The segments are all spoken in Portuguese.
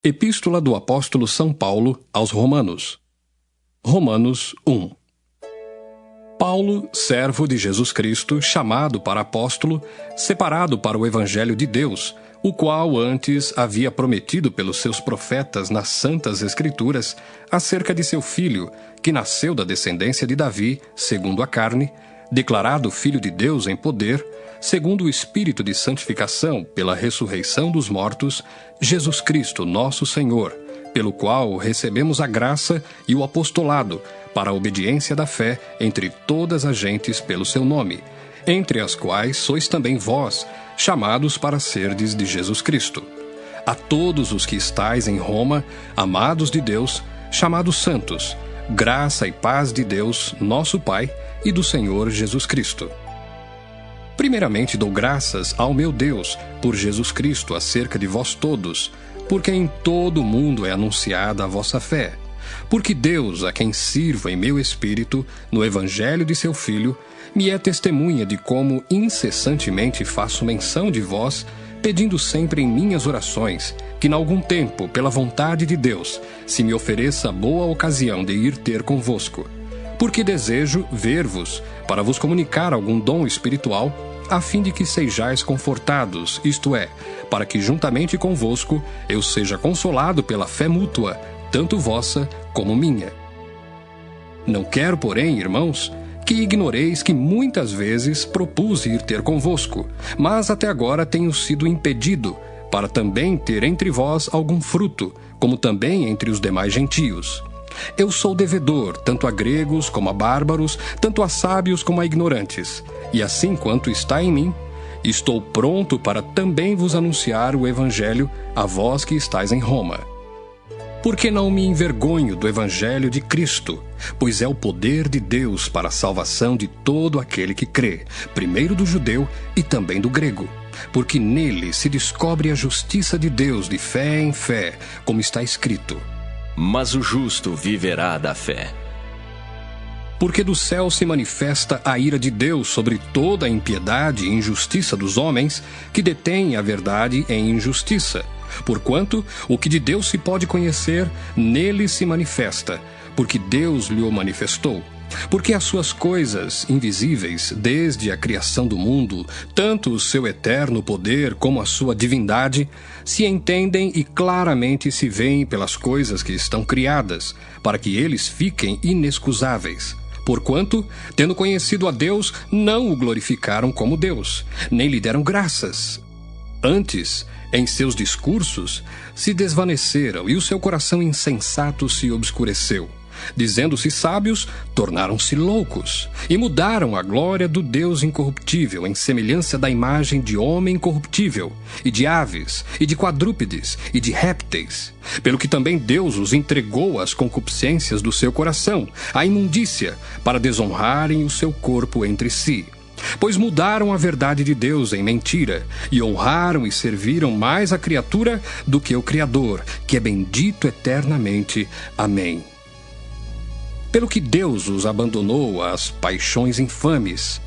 Epístola do Apóstolo São Paulo aos Romanos. Romanos 1. Paulo, servo de Jesus Cristo, chamado para apóstolo, separado para o Evangelho de Deus, o qual antes havia prometido pelos seus profetas nas Santas Escrituras, acerca de seu filho, que nasceu da descendência de Davi, segundo a carne, declarado Filho de Deus em poder, segundo o Espírito de santificação pela ressurreição dos mortos, Jesus Cristo, nosso Senhor, pelo qual recebemos a graça e o apostolado para a obediência da fé entre todas as gentes pelo seu nome, entre as quais sois também vós, chamados para serdes de Jesus Cristo. A todos os que estais em Roma, amados de Deus, chamados santos, graça e paz de Deus, nosso Pai, e do Senhor Jesus Cristo. Primeiramente dou graças ao meu Deus por Jesus Cristo acerca de vós todos, porque em todo o mundo é anunciada a vossa fé. Porque Deus, a quem sirvo em meu espírito, no Evangelho de seu Filho, me é testemunha de como incessantemente faço menção de vós, pedindo sempre em minhas orações, que em algum tempo, pela vontade de Deus, se me ofereça boa ocasião de ir ter convosco. Porque desejo ver-vos, para vos comunicar algum dom espiritual, a fim de que sejais confortados, isto é, para que juntamente convosco eu seja consolado pela fé mútua, tanto vossa como minha. Não quero, porém, irmãos, que ignoreis que muitas vezes propus ir ter convosco, mas até agora tenho sido impedido, para também ter entre vós algum fruto, como também entre os demais gentios. Eu sou devedor, tanto a gregos como a bárbaros, tanto a sábios como a ignorantes. E assim quanto está em mim, estou pronto para também vos anunciar o Evangelho a vós que estáis em Roma. Porque não me envergonho do Evangelho de Cristo, pois é o poder de Deus para a salvação de todo aquele que crê, primeiro do judeu e também do grego. Porque nele se descobre a justiça de Deus de fé em fé, como está escrito: mas o justo viverá da fé. Porque do céu se manifesta a ira de Deus sobre toda a impiedade e injustiça dos homens, que detêm a verdade em injustiça. Porquanto o que de Deus se pode conhecer, nele se manifesta, porque Deus lhe o manifestou. Porque as suas coisas invisíveis, desde a criação do mundo, tanto o seu eterno poder como a sua divindade, se entendem e claramente se veem pelas coisas que estão criadas, para que eles fiquem inexcusáveis. Porquanto, tendo conhecido a Deus, não o glorificaram como Deus, nem lhe deram graças. Antes, em seus discursos, se desvaneceram e o seu coração insensato se obscureceu. Dizendo-se sábios, tornaram-se loucos, e mudaram a glória do Deus incorruptível em semelhança da imagem de homem corruptível, e de aves, e de quadrúpedes, e de répteis. Pelo que também Deus os entregou às concupiscências do seu coração, à imundícia, para desonrarem o seu corpo entre si. Pois mudaram a verdade de Deus em mentira, e honraram e serviram mais a criatura do que o Criador, que é bendito eternamente. Amém. Pelo que Deus os abandonou às paixões infames,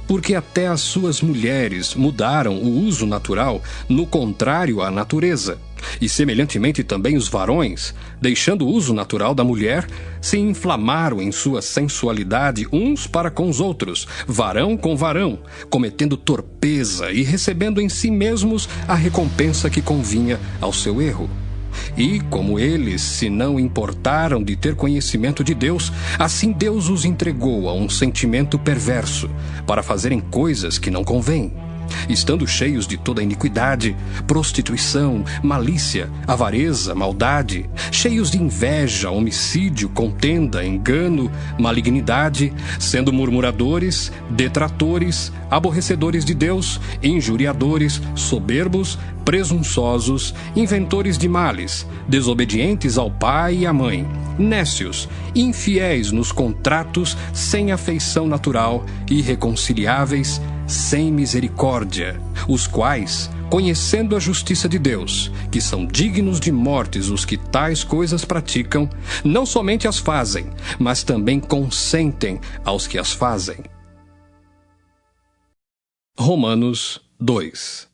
porque até as suas mulheres mudaram o uso natural no contrário à natureza, e semelhantemente também os varões, deixando o uso natural da mulher, se inflamaram em sua sensualidade uns para com os outros, varão com varão, cometendo torpeza e recebendo em si mesmos a recompensa que convinha ao seu erro. E, como eles se não importaram de ter conhecimento de Deus, assim Deus os entregou a um sentimento perverso, para fazerem coisas que não convêm, estando cheios de toda iniquidade, prostituição, malícia, avareza, maldade, cheios de inveja, homicídio, contenda, engano, malignidade, sendo murmuradores, detratores, aborrecedores de Deus, injuriadores, soberbos, presunçosos, inventores de males, desobedientes ao pai e à mãe, nécios, infiéis nos contratos, sem afeição natural, irreconciliáveis, sem misericórdia, os quais, conhecendo a justiça de Deus, que são dignos de mortes os que tais coisas praticam, não somente as fazem, mas também consentem aos que as fazem. Romanos 2.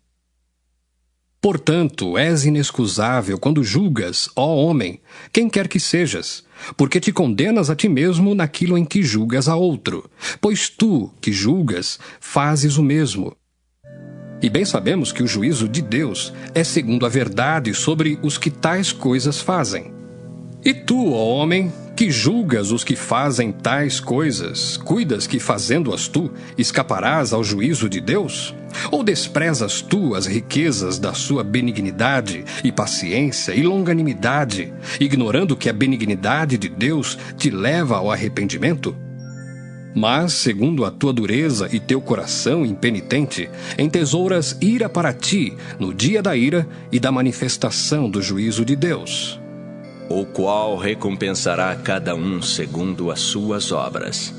Portanto, és inexcusável quando julgas, ó homem, quem quer que sejas, porque te condenas a ti mesmo naquilo em que julgas a outro, pois tu, que julgas, fazes o mesmo. E bem sabemos que o juízo de Deus é segundo a verdade sobre os que tais coisas fazem. E tu, ó homem, que julgas os que fazem tais coisas, cuidas que fazendo-as tu, escaparás ao juízo de Deus? Ou desprezas tu as riquezas da sua benignidade e paciência e longanimidade, ignorando que a benignidade de Deus te leva ao arrependimento? Mas, segundo a tua dureza e teu coração impenitente, entesouras ira para ti no dia da ira e da manifestação do juízo de Deus, o qual recompensará cada um segundo as suas obras.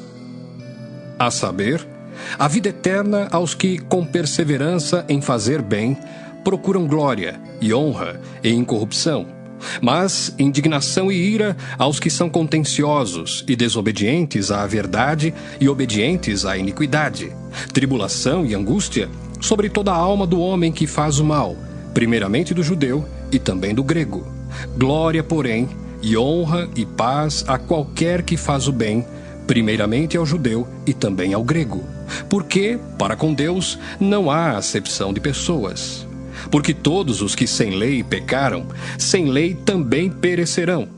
a saber, a vida eterna aos que, com perseverança em fazer bem, procuram glória e honra e incorrupção, mas indignação e ira aos que são contenciosos e desobedientes à verdade e obedientes à iniquidade, tribulação e angústia sobre toda a alma do homem que faz o mal, primeiramente do judeu e também do grego. Glória, porém, e honra e paz a qualquer que faz o bem, primeiramente ao judeu e também ao grego. Porque, para com Deus, não há acepção de pessoas. Porque todos os que sem lei pecaram, sem lei também perecerão.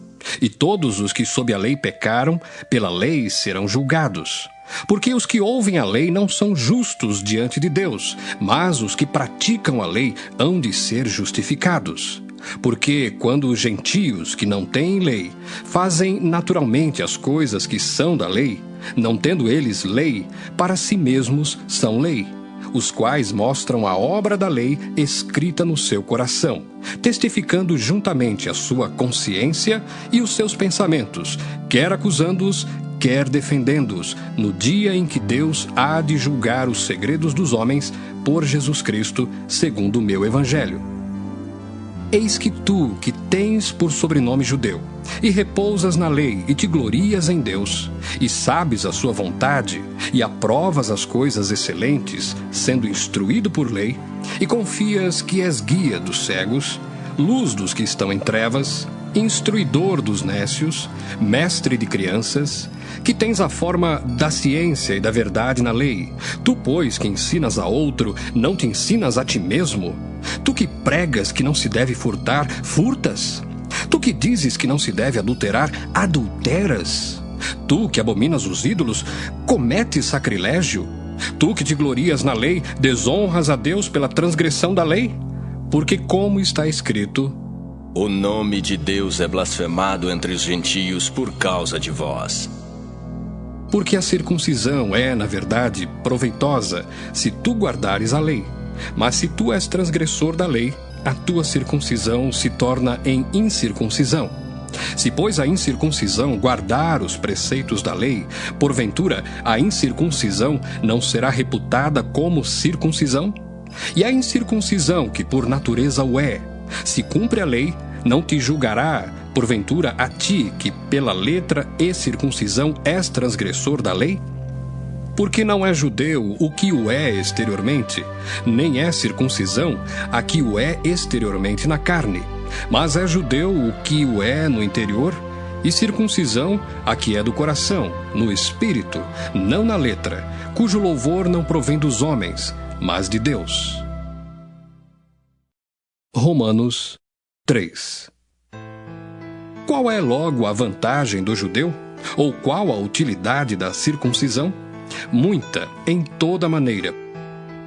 E todos os que sob a lei pecaram, pela lei serão julgados. Porque os que ouvem a lei não são justos diante de Deus, mas os que praticam a lei hão de ser justificados. Porque quando os gentios que não têm lei fazem naturalmente as coisas que são da lei, não tendo eles lei, para si mesmos são lei, os quais mostram a obra da lei escrita no seu coração, testificando juntamente a sua consciência e os seus pensamentos, quer acusando-os, quer defendendo-os, no dia em que Deus há de julgar os segredos dos homens por Jesus Cristo, segundo o meu evangelho. Eis que tu, que tens por sobrenome judeu, e repousas na lei, e te glorias em Deus, e sabes a sua vontade, e aprovas as coisas excelentes, sendo instruído por lei, e confias que és guia dos cegos, luz dos que estão em trevas, instruidor dos nécios, mestre de crianças, que tens a forma da ciência e da verdade na lei. Tu, pois, que ensinas a outro, não te ensinas a ti mesmo? Tu que pregas que não se deve furtar, furtas? Tu que dizes que não se deve adulterar, adulteras? Tu que abominas os ídolos, cometes sacrilégio? Tu que te glorias na lei, desonras a Deus pela transgressão da lei? Porque como está escrito: o nome de Deus é blasfemado entre os gentios por causa de vós. Porque a circuncisão é, na verdade, proveitosa, se tu guardares a lei. Mas se tu és transgressor da lei, a tua circuncisão se torna em incircuncisão. Se, pois, a incircuncisão guardar os preceitos da lei, porventura a incircuncisão não será reputada como circuncisão? E a incircuncisão, que por natureza o é, se cumpre a lei, não te julgará, porventura, a ti, que pela letra e circuncisão és transgressor da lei? Porque não é judeu o que o é exteriormente, nem é circuncisão a que o é exteriormente na carne, mas é judeu o que o é no interior, e circuncisão a que é do coração, no espírito, não na letra, cujo louvor não provém dos homens, mas de Deus. Romanos 3. Qual é logo a vantagem do judeu? Ou qual a utilidade da circuncisão? Muita, em toda maneira.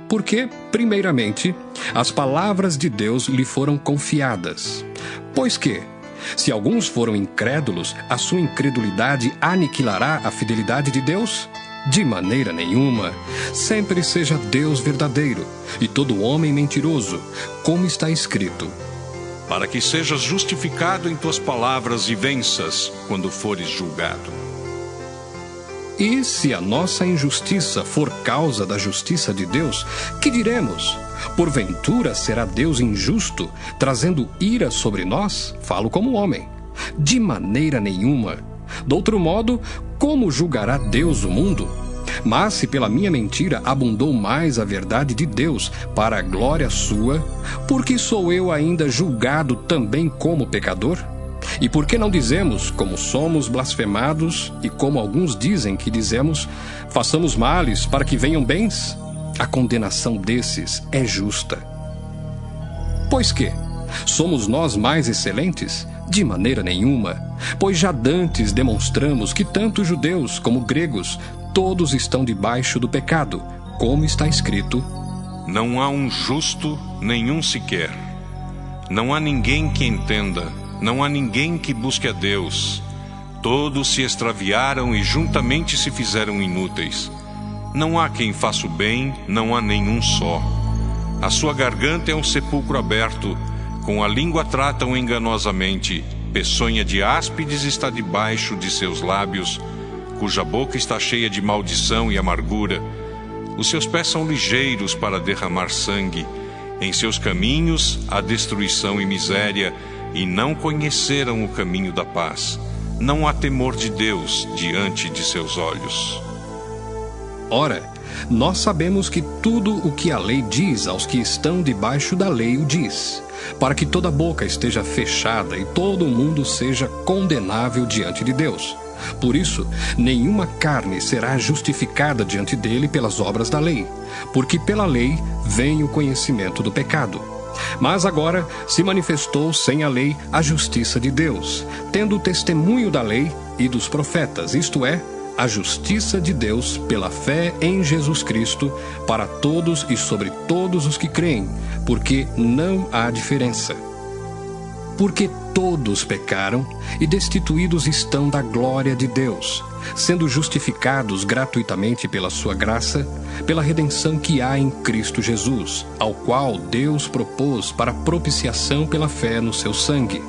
Porque, primeiramente, as palavras de Deus lhe foram confiadas. Pois que, se alguns foram incrédulos, a sua incredulidade aniquilará a fidelidade de Deus? De maneira nenhuma. Sempre seja Deus verdadeiro, e todo homem mentiroso, como está escrito: para que sejas justificado em tuas palavras e venças quando fores julgado. E se a nossa injustiça for causa da justiça de Deus, que diremos? Porventura será Deus injusto, trazendo ira sobre nós? Falo como homem. De maneira nenhuma. De outro modo, como julgará Deus o mundo? Mas se pela minha mentira abundou mais a verdade de Deus para a glória sua, por que sou eu ainda julgado também como pecador? E por que não dizemos, como somos blasfemados, e como alguns dizem que dizemos, façamos males para que venham bens? A condenação desses é justa. Pois que? Somos nós mais excelentes? De maneira nenhuma, pois já dantes demonstramos que tanto judeus como gregos, todos estão debaixo do pecado, como está escrito: Não há um justo, nenhum sequer. Não há ninguém que entenda, não há ninguém que busque a Deus. Todos se extraviaram e juntamente se fizeram inúteis. Não há quem faça o bem, não há nenhum só. A sua garganta é um sepulcro aberto, com a língua tratam enganosamente. Peçonha de áspides está debaixo de seus lábios, cuja boca está cheia de maldição e amargura. Os seus pés são ligeiros para derramar sangue. Em seus caminhos há destruição e miséria, e não conheceram o caminho da paz. Não há temor de Deus diante de seus olhos. Ora, nós sabemos que tudo o que a lei diz aos que estão debaixo da lei o diz, para que toda boca esteja fechada e todo o mundo seja condenável diante de Deus. Por isso, nenhuma carne será justificada diante dele pelas obras da lei, porque pela lei vem o conhecimento do pecado. Mas agora se manifestou sem a lei a justiça de Deus, tendo o testemunho da lei e dos profetas, isto é, a justiça de Deus pela fé em Jesus Cristo, para todos e sobre todos os que creem, porque não há diferença. Porque todos pecaram e destituídos estão da glória de Deus, sendo justificados gratuitamente pela sua graça, pela redenção que há em Cristo Jesus, ao qual Deus propôs para propiciação pela fé no seu sangue,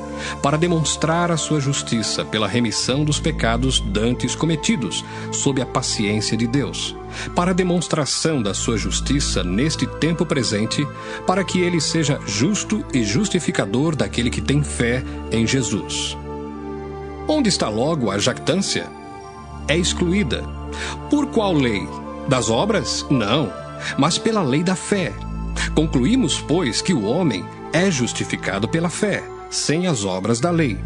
para demonstrar a sua justiça pela remissão dos pecados dantes cometidos, sob a paciência de Deus, para demonstração da sua justiça neste tempo presente, para que ele seja justo e justificador daquele que tem fé em Jesus. Onde está logo a jactância? É excluída. Por qual lei? Das obras? Não, mas pela lei da fé. Concluímos, pois, que o homem é justificado pela fé, sem as obras da lei.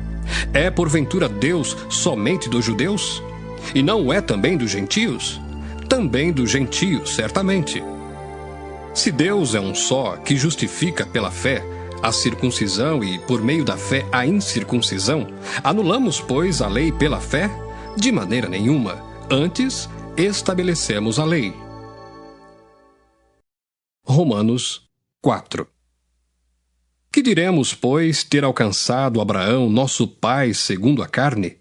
É porventura Deus somente dos judeus? E não o é também dos gentios? Também dos gentios, certamente. Se Deus é um só, que justifica pela fé a circuncisão e por meio da fé a incircuncisão, anulamos, pois, a lei pela fé? De maneira nenhuma. Antes, estabelecemos a lei. Romanos 4. Que diremos, pois, ter alcançado Abraão, nosso pai, segundo a carne?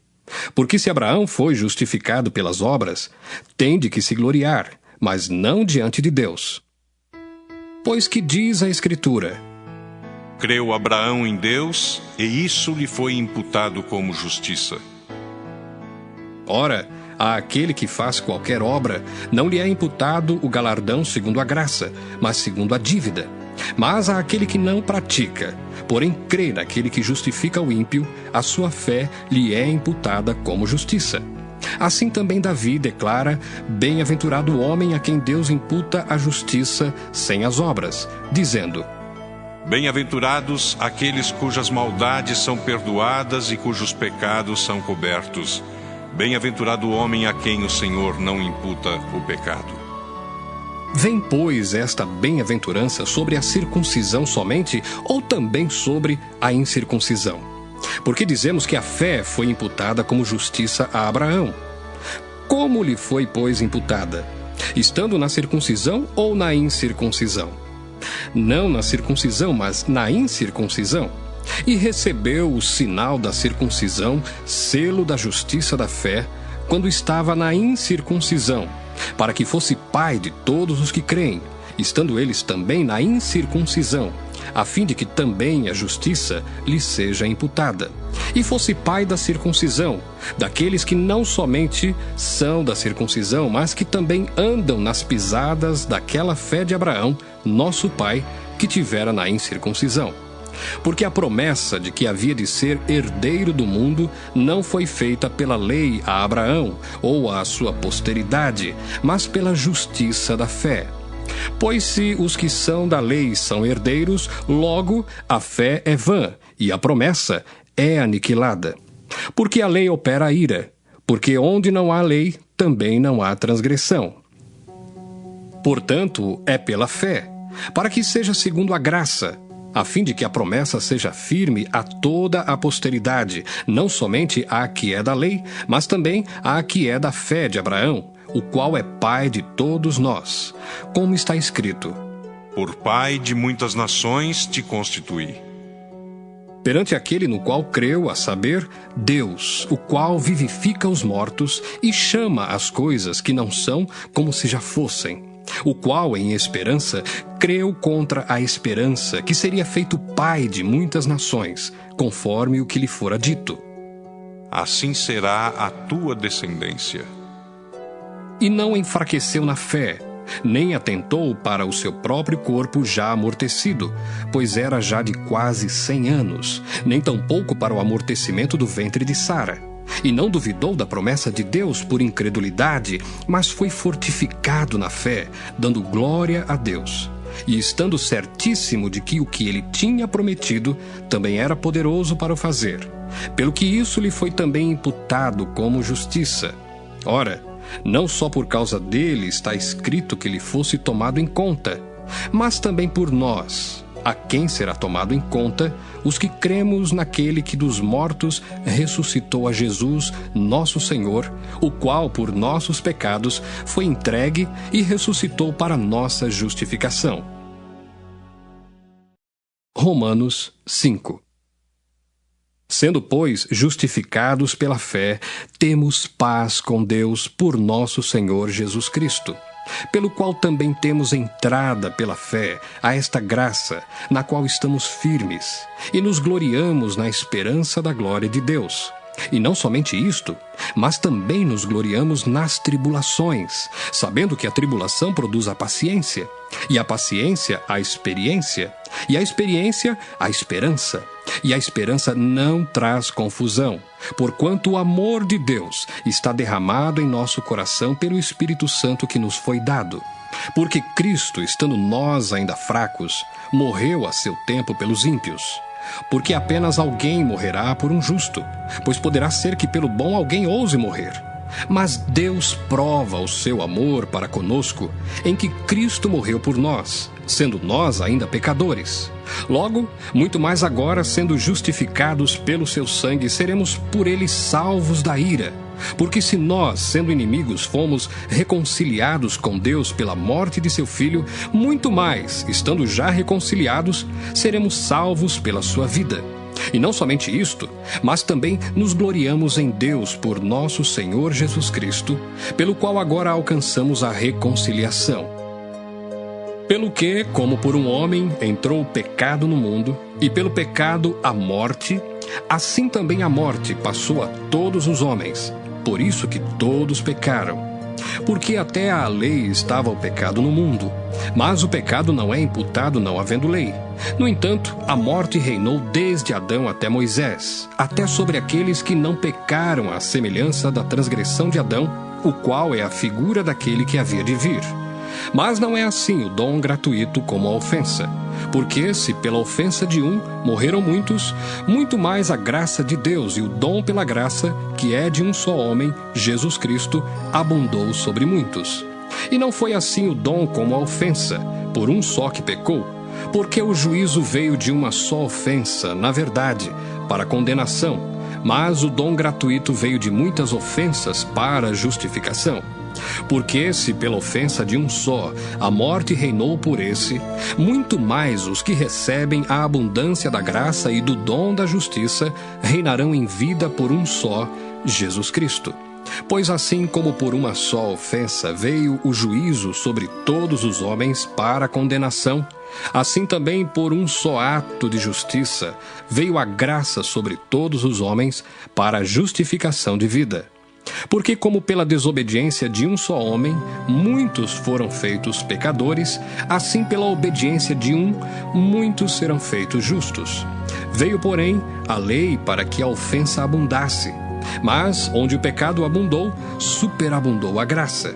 Porque se Abraão foi justificado pelas obras, tem de que se gloriar, mas não diante de Deus. Pois que diz a Escritura: Creu Abraão em Deus, e isso lhe foi imputado como justiça. Ora, àquele que faz qualquer obra, não lhe é imputado o galardão segundo a graça, mas segundo a dívida. Mas àquele que não pratica, porém crê naquele que justifica o ímpio, a sua fé lhe é imputada como justiça. Assim também Davi declara: Bem-aventurado o homem a quem Deus imputa a justiça sem as obras, dizendo: Bem-aventurados aqueles cujas maldades são perdoadas e cujos pecados são cobertos. Bem-aventurado o homem a quem o Senhor não imputa o pecado. Vem, pois, esta bem-aventurança sobre a circuncisão somente, ou também sobre a incircuncisão? Porque dizemos que a fé foi imputada como justiça a Abraão. Como lhe foi, pois, imputada? Estando na circuncisão ou na incircuncisão? Não na circuncisão, mas na incircuncisão. E recebeu o sinal da circuncisão, selo da justiça da fé, quando estava na incircuncisão, para que fosse pai de todos os que creem, estando eles também na incircuncisão, a fim de que também a justiça lhe seja imputada. E fosse pai da circuncisão, daqueles que não somente são da circuncisão, mas que também andam nas pisadas daquela fé de Abraão, nosso pai, que tivera na incircuncisão. Porque a promessa de que havia de ser herdeiro do mundo não foi feita pela lei a Abraão ou à sua posteridade, mas pela justiça da fé. Pois se os que são da lei são herdeiros, logo a fé é vã e a promessa é aniquilada. Porque a lei opera a ira, porque onde não há lei, também não há transgressão. Portanto, é pela fé, para que seja segundo a graça, a fim de que a promessa seja firme a toda a posteridade, não somente à que é da lei, mas também à que é da fé de Abraão, o qual é pai de todos nós, como está escrito: Por pai de muitas nações te constituí. Perante aquele no qual creu, a saber, Deus, o qual vivifica os mortos e chama as coisas que não são como se já fossem, o qual, em esperança, creu contra a esperança que seria feito pai de muitas nações, conforme o que lhe fora dito: Assim será a tua descendência. E não enfraqueceu na fé, nem atentou para o seu próprio corpo já amortecido, pois era já de quase 100 anos, nem tampouco para o amortecimento do ventre de Sara. E não duvidou da promessa de Deus por incredulidade, mas foi fortificado na fé, dando glória a Deus. E estando certíssimo de que o que ele tinha prometido também era poderoso para o fazer, pelo que isso lhe foi também imputado como justiça. Ora, não só por causa dele está escrito que ele fosse tomado em conta, mas também por nós, a quem será tomado em conta, os que cremos naquele que dos mortos ressuscitou a Jesus, nosso Senhor, o qual por nossos pecados foi entregue e ressuscitou para nossa justificação. Romanos 5. Sendo, pois, justificados pela fé, temos paz com Deus por nosso Senhor Jesus Cristo, pelo qual também temos entrada pela fé a esta graça, na qual estamos firmes, e nos gloriamos na esperança da glória de Deus. E não somente isto, mas também nos gloriamos nas tribulações, sabendo que a tribulação produz a paciência, e a paciência a experiência, e a experiência a esperança. E a esperança não traz confusão, porquanto o amor de Deus está derramado em nosso coração pelo Espírito Santo que nos foi dado. Porque Cristo, estando nós ainda fracos, morreu a seu tempo pelos ímpios. Porque apenas alguém morrerá por um justo, pois poderá ser que pelo bom alguém ouse morrer. Mas Deus prova o seu amor para conosco em que Cristo morreu por nós, sendo nós ainda pecadores. Logo, muito mais agora, sendo justificados pelo seu sangue, seremos por ele salvos da ira. Porque se nós, sendo inimigos, fomos reconciliados com Deus pela morte de seu Filho, muito mais, estando já reconciliados, seremos salvos pela sua vida. E não somente isto, mas também nos gloriamos em Deus por nosso Senhor Jesus Cristo, pelo qual agora alcançamos a reconciliação. Pelo que, como por um homem entrou o pecado no mundo, e pelo pecado a morte, assim também a morte passou a todos os homens, por isso que todos pecaram. Porque até à lei estava o pecado no mundo, mas o pecado não é imputado não havendo lei. No entanto, a morte reinou desde Adão até Moisés, até sobre aqueles que não pecaram à semelhança da transgressão de Adão, o qual é a figura daquele que havia de vir. Mas não é assim o dom gratuito como a ofensa. Porque se pela ofensa de um morreram muitos, muito mais a graça de Deus e o dom pela graça, que é de um só homem, Jesus Cristo, abundou sobre muitos. E não foi assim o dom como a ofensa, por um só que pecou, porque o juízo veio de uma só ofensa, na verdade, para condenação, mas o dom gratuito veio de muitas ofensas para a justificação. Porque se pela ofensa de um só a morte reinou por esse, muito mais os que recebem a abundância da graça e do dom da justiça reinarão em vida por um só, Jesus Cristo. Pois assim como por uma só ofensa veio o juízo sobre todos os homens para a condenação, assim também por um só ato de justiça veio a graça sobre todos os homens para a justificação de vida. Porque como pela desobediência de um só homem, muitos foram feitos pecadores, assim pela obediência de um, muitos serão feitos justos. Veio, porém, a lei para que a ofensa abundasse. Mas, onde o pecado abundou, superabundou a graça.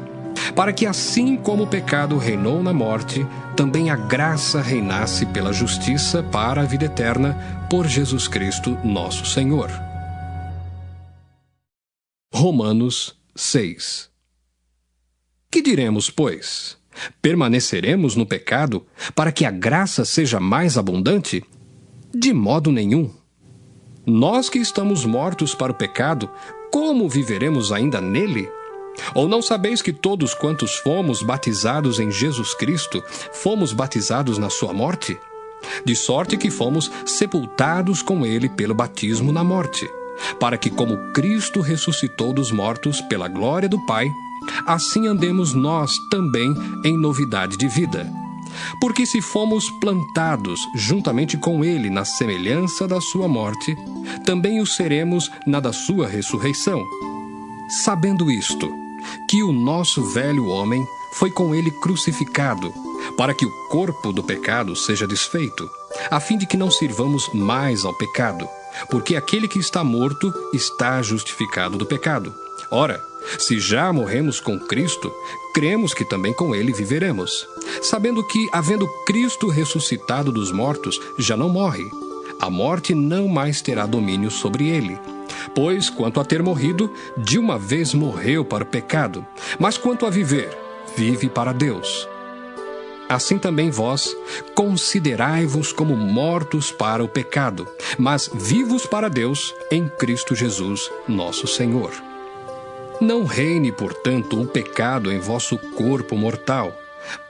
Para que assim como o pecado reinou na morte, também a graça reinasse pela justiça para a vida eterna, por Jesus Cristo nosso Senhor. Romanos 6. Que diremos, pois? Permaneceremos no pecado para que a graça seja mais abundante? De modo nenhum. Nós que estamos mortos para o pecado, como viveremos ainda nele? Ou não sabeis que todos quantos fomos batizados em Jesus Cristo, fomos batizados na sua morte? De sorte que fomos sepultados com ele pelo batismo na morte, para que, como Cristo ressuscitou dos mortos pela glória do Pai, assim andemos nós também em novidade de vida. Porque se fomos plantados juntamente com ele na semelhança da sua morte, também o seremos na da sua ressurreição. Sabendo isto, que o nosso velho homem foi com ele crucificado, para que o corpo do pecado seja desfeito, a fim de que não sirvamos mais ao pecado, porque aquele que está morto está justificado do pecado. Ora, se já morremos com Cristo, cremos que também com ele viveremos, sabendo que, havendo Cristo ressuscitado dos mortos, já não morre. A morte não mais terá domínio sobre ele. Pois, quanto a ter morrido, de uma vez morreu para o pecado, mas quanto a viver, vive para Deus. Assim também vós, considerai-vos como mortos para o pecado, mas vivos para Deus em Cristo Jesus, nosso Senhor. Não reine, portanto, o pecado em vosso corpo mortal,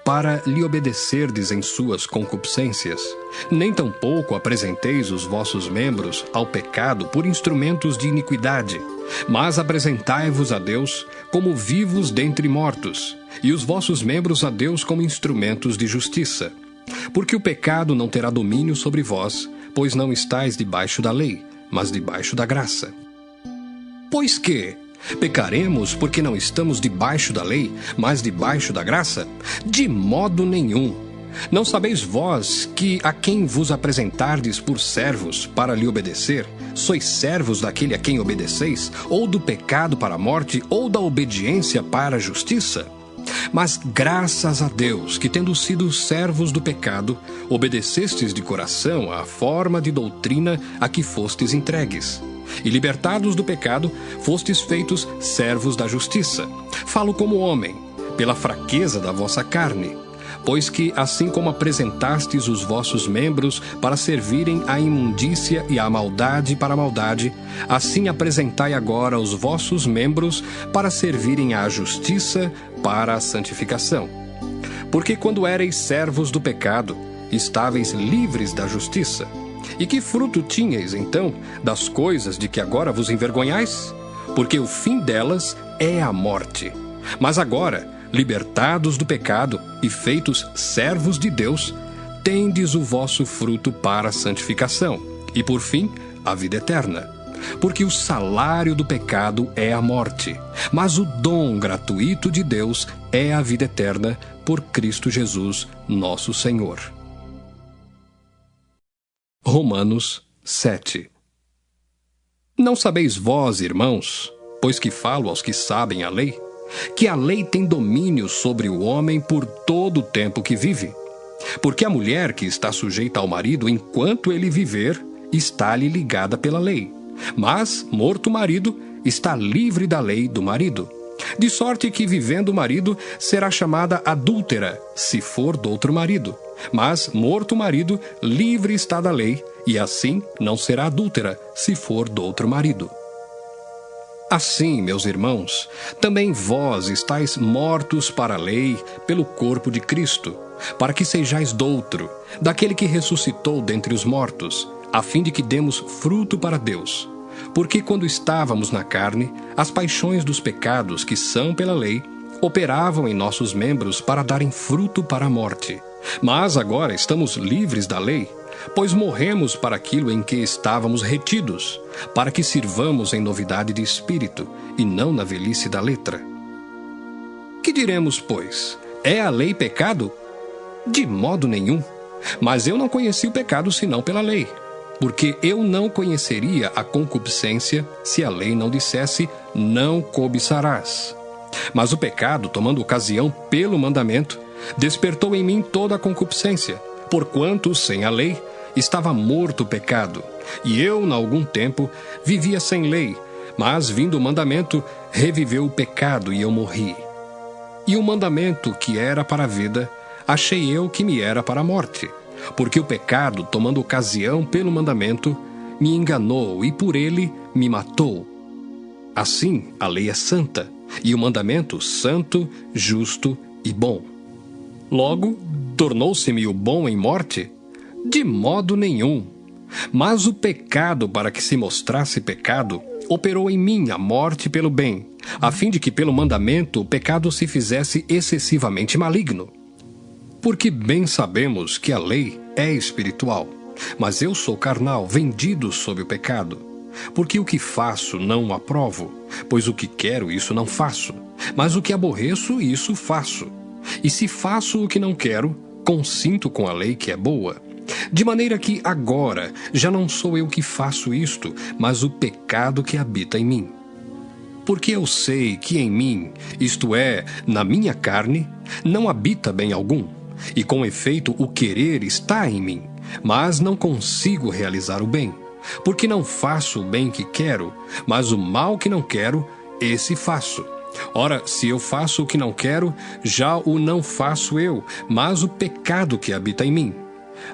para lhe obedecerdes em suas concupiscências. Nem tampouco apresenteis os vossos membros ao pecado por instrumentos de iniquidade, mas apresentai-vos a Deus como vivos dentre mortos, e os vossos membros a Deus como instrumentos de justiça. Porque o pecado não terá domínio sobre vós, pois não estáis debaixo da lei, mas debaixo da graça. Pois que pecaremos porque não estamos debaixo da lei, mas debaixo da graça? De modo nenhum. Não sabeis vós que a quem vos apresentardes por servos para lhe obedecer, sois servos daquele a quem obedeceis, ou do pecado para a morte, ou da obediência para a justiça? Mas graças a Deus que, tendo sido servos do pecado, obedecestes de coração à forma de doutrina a que fostes entregues. E libertados do pecado, fostes feitos servos da justiça. Falo como homem, pela fraqueza da vossa carne. Pois que, assim como apresentastes os vossos membros para servirem à imundícia e à maldade para a maldade, assim apresentai agora os vossos membros para servirem à justiça para a santificação. Porque quando éreis servos do pecado, estáveis livres da justiça. E que fruto tinhais, então, das coisas de que agora vos envergonhais? Porque o fim delas é a morte. Mas agora, libertados do pecado e feitos servos de Deus, tendes o vosso fruto para a santificação, e por fim, a vida eterna. Porque o salário do pecado é a morte, mas o dom gratuito de Deus é a vida eterna por Cristo Jesus, nosso Senhor. Romanos 7. Não sabeis vós, irmãos, pois que falo aos que sabem a lei, que a lei tem domínio sobre o homem por todo o tempo que vive? Porque a mulher que está sujeita ao marido enquanto ele viver, está-lhe ligada pela lei. Mas, morto o marido, está livre da lei do marido. De sorte que, vivendo o marido, será chamada adúltera, se for do outro marido. Mas, morto o marido, livre está da lei, e assim não será adúltera, se for do outro marido. Assim, meus irmãos, também vós estáis mortos para a lei pelo corpo de Cristo, para que sejais doutro, daquele que ressuscitou dentre os mortos, a fim de que demos fruto para Deus. Porque quando estávamos na carne, as paixões dos pecados que são pela lei operavam em nossos membros para darem fruto para a morte. Mas agora estamos livres da lei, pois morremos para aquilo em que estávamos retidos, para que sirvamos em novidade de espírito, e não na velhice da letra. Que diremos, pois? É a lei pecado? De modo nenhum. Mas eu não conheci o pecado senão pela lei, porque eu não conheceria a concupiscência se a lei não dissesse, não cobiçarás. Mas o pecado, tomando ocasião pelo mandamento, despertou em mim toda a concupiscência, porquanto, sem a lei, estava morto o pecado, e eu, em algum tempo, vivia sem lei, mas, vindo o mandamento, reviveu o pecado e eu morri. E o mandamento, que era para a vida, achei eu que me era para a morte, porque o pecado, tomando ocasião pelo mandamento, me enganou e por ele me matou. Assim, a lei é santa, e o mandamento santo, justo e bom. Logo, tornou-se-me o bom em morte? De modo nenhum. Mas o pecado, para que se mostrasse pecado, operou em mim a morte pelo bem, a fim de que pelo mandamento o pecado se fizesse excessivamente maligno. Porque bem sabemos que a lei é espiritual, mas eu sou carnal, vendido sob o pecado. Porque o que faço não o aprovo, pois o que quero isso não faço, mas o que aborreço isso faço. E se faço o que não quero, consinto com a lei que é boa. De maneira que agora já não sou eu que faço isto, mas o pecado que habita em mim. Porque eu sei que em mim, isto é, na minha carne, não habita bem algum, e com efeito o querer está em mim, mas não consigo realizar o bem. Porque não faço o bem que quero, mas o mal que não quero, esse faço. Ora, se eu faço o que não quero, já o não faço eu, mas o pecado que habita em mim.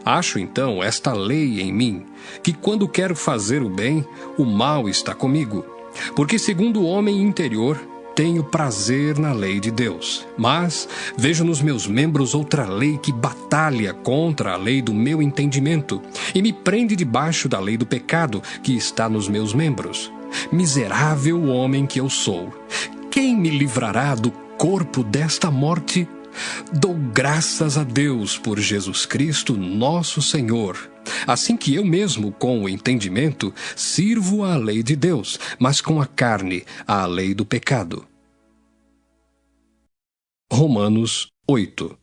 Acho então esta lei em mim, que quando quero fazer o bem, o mal está comigo. Porque segundo o homem interior, tenho prazer na lei de Deus, mas vejo nos meus membros outra lei que batalha contra a lei do meu entendimento e me prende debaixo da lei do pecado que está nos meus membros. Miserável homem que eu sou! Quem me livrará do corpo desta morte? Dou graças a Deus por Jesus Cristo, nosso Senhor. Assim que eu mesmo, com o entendimento, sirvo à lei de Deus, mas com a carne, à lei do pecado. Romanos 8.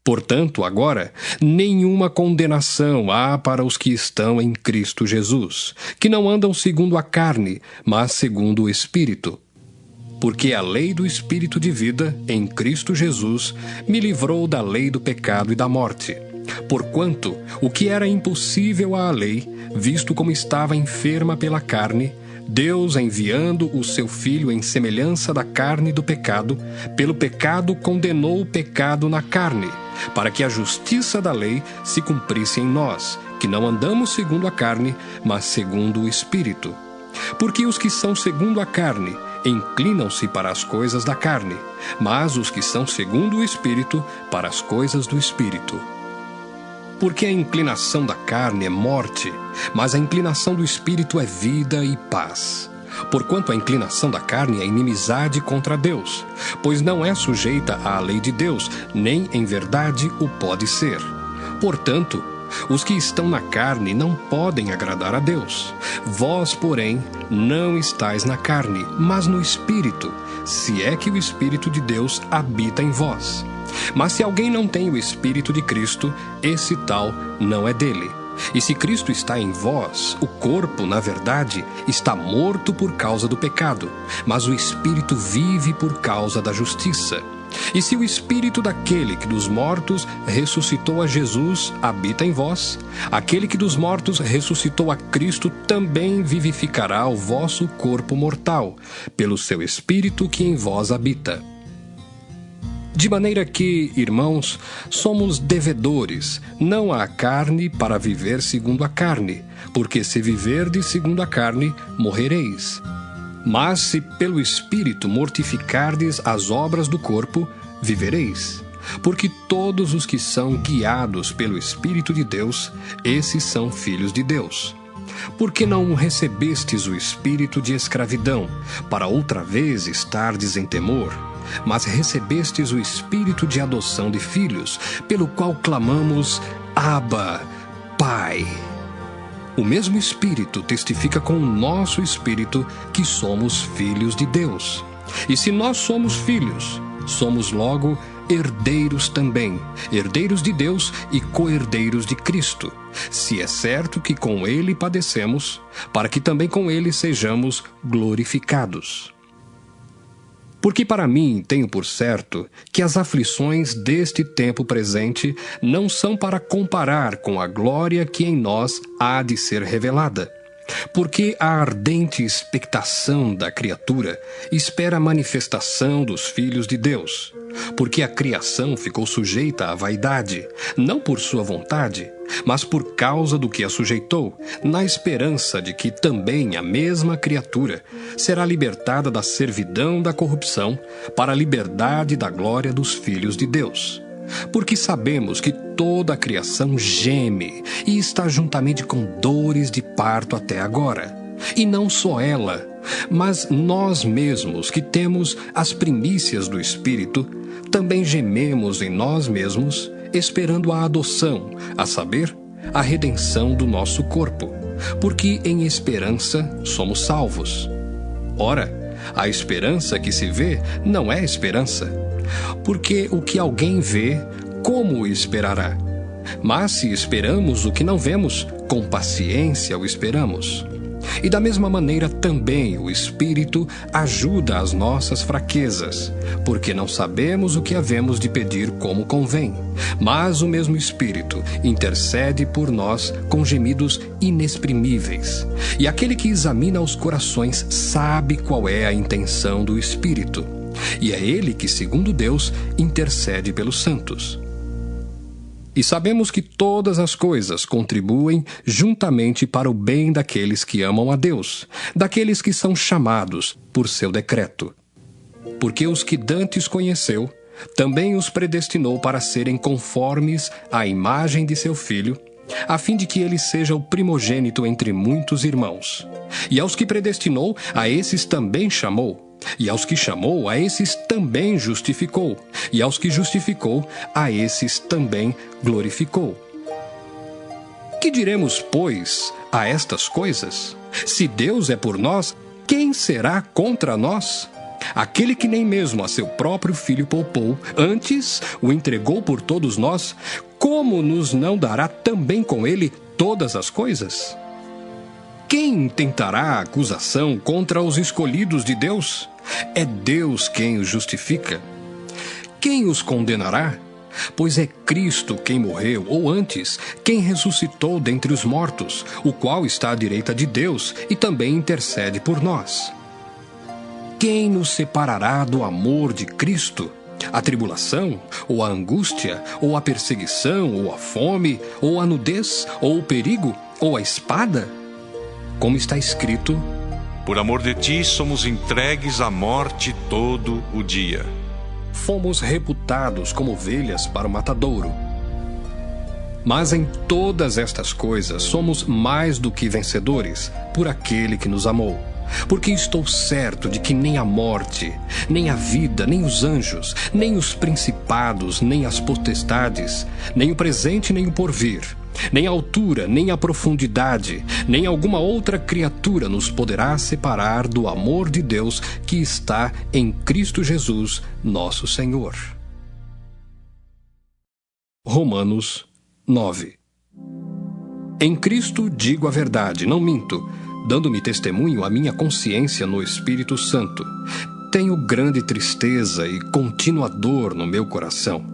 Portanto, agora, nenhuma condenação há para os que estão em Cristo Jesus, que não andam segundo a carne, mas segundo o Espírito. Porque a lei do Espírito de vida, em Cristo Jesus, me livrou da lei do pecado e da morte. Porquanto, o que era impossível à lei, visto como estava enferma pela carne, Deus, enviando o seu Filho em semelhança da carne do pecado, pelo pecado condenou o pecado na carne, para que a justiça da lei se cumprisse em nós, que não andamos segundo a carne, mas segundo o Espírito. Porque os que são segundo a carne inclinam-se para as coisas da carne, mas os que são segundo o Espírito para as coisas do Espírito. Porque a inclinação da carne é morte, mas a inclinação do Espírito é vida e paz. Porquanto a inclinação da carne é inimizade contra Deus, pois não é sujeita à lei de Deus, nem em verdade o pode ser. Portanto, os que estão na carne não podem agradar a Deus. Vós, porém, não estáis na carne, mas no Espírito, se é que o Espírito de Deus habita em vós. Mas se alguém não tem o Espírito de Cristo, esse tal não é dele. E se Cristo está em vós, o corpo, na verdade, está morto por causa do pecado, mas o Espírito vive por causa da justiça. E se o Espírito daquele que dos mortos ressuscitou a Jesus habita em vós, aquele que dos mortos ressuscitou a Cristo também vivificará o vosso corpo mortal, pelo seu Espírito que em vós habita. De maneira que, irmãos, somos devedores, não à carne, para viver segundo a carne, porque se viverdes segundo a carne, morrereis. Mas se pelo Espírito mortificardes as obras do corpo, vivereis. Porque todos os que são guiados pelo Espírito de Deus, esses são filhos de Deus. Porque não recebestes o espírito de escravidão, para outra vez estardes em temor, mas recebestes o espírito de adoção de filhos, pelo qual clamamos, Abba, Pai. O mesmo Espírito testifica com o nosso espírito que somos filhos de Deus. E se nós somos filhos, somos logo herdeiros também, herdeiros de Deus e co-herdeiros de Cristo, se é certo que com Ele padecemos, para que também com Ele sejamos glorificados. Porque para mim tenho por certo que as aflições deste tempo presente não são para comparar com a glória que em nós há de ser revelada. Porque a ardente expectação da criatura espera a manifestação dos filhos de Deus. Porque a criação ficou sujeita à vaidade, não por sua vontade, mas por causa do que a sujeitou, na esperança de que também a mesma criatura será libertada da servidão da corrupção para a liberdade da glória dos filhos de Deus. Porque sabemos que toda a criação geme e está juntamente com dores de parto até agora. E não só ela, mas nós mesmos que temos as primícias do Espírito, também gememos em nós mesmos, esperando a adoção, a saber, a redenção do nosso corpo. Porque em esperança somos salvos. Ora, a esperança que se vê não é esperança. Porque o que alguém vê, como o esperará? Mas se esperamos o que não vemos, com paciência o esperamos. E da mesma maneira também o Espírito ajuda as nossas fraquezas, porque não sabemos o que havemos de pedir como convém. Mas o mesmo Espírito intercede por nós com gemidos inexprimíveis. E aquele que examina os corações sabe qual é a intenção do Espírito. E é ele que, segundo Deus, intercede pelos santos. E sabemos que todas as coisas contribuem juntamente para o bem daqueles que amam a Deus, daqueles que são chamados por seu decreto. Porque os que dantes conheceu, também os predestinou para serem conformes à imagem de seu Filho, a fim de que ele seja o primogênito entre muitos irmãos. E aos que predestinou, a esses também chamou. E aos que chamou, a esses também justificou. E aos que justificou, a esses também glorificou. Que diremos, pois, a estas coisas? Se Deus é por nós, quem será contra nós? Aquele que nem mesmo a seu próprio Filho poupou, antes o entregou por todos nós, como nos não dará também com ele todas as coisas? Quem intentará acusação contra os escolhidos de Deus? É Deus quem os justifica. Quem os condenará? Pois é Cristo quem morreu, ou antes, quem ressuscitou dentre os mortos, o qual está à direita de Deus e também intercede por nós. Quem nos separará do amor de Cristo? A tribulação, ou a angústia, ou a perseguição, ou a fome, ou a nudez, ou o perigo, ou a espada? Como está escrito: por amor de ti somos entregues à morte todo o dia. Fomos reputados como ovelhas para o matadouro. Mas em todas estas coisas somos mais do que vencedores, por aquele que nos amou. Porque estou certo de que nem a morte, nem a vida, nem os anjos, nem os principados, nem as potestades, nem o presente, nem o porvir, nem a altura, nem a profundidade, nem alguma outra criatura nos poderá separar do amor de Deus que está em Cristo Jesus, nosso Senhor. Romanos 9. Em Cristo digo a verdade, não minto, dando-me testemunho a minha consciência no Espírito Santo. Tenho grande tristeza e contínua dor no meu coração,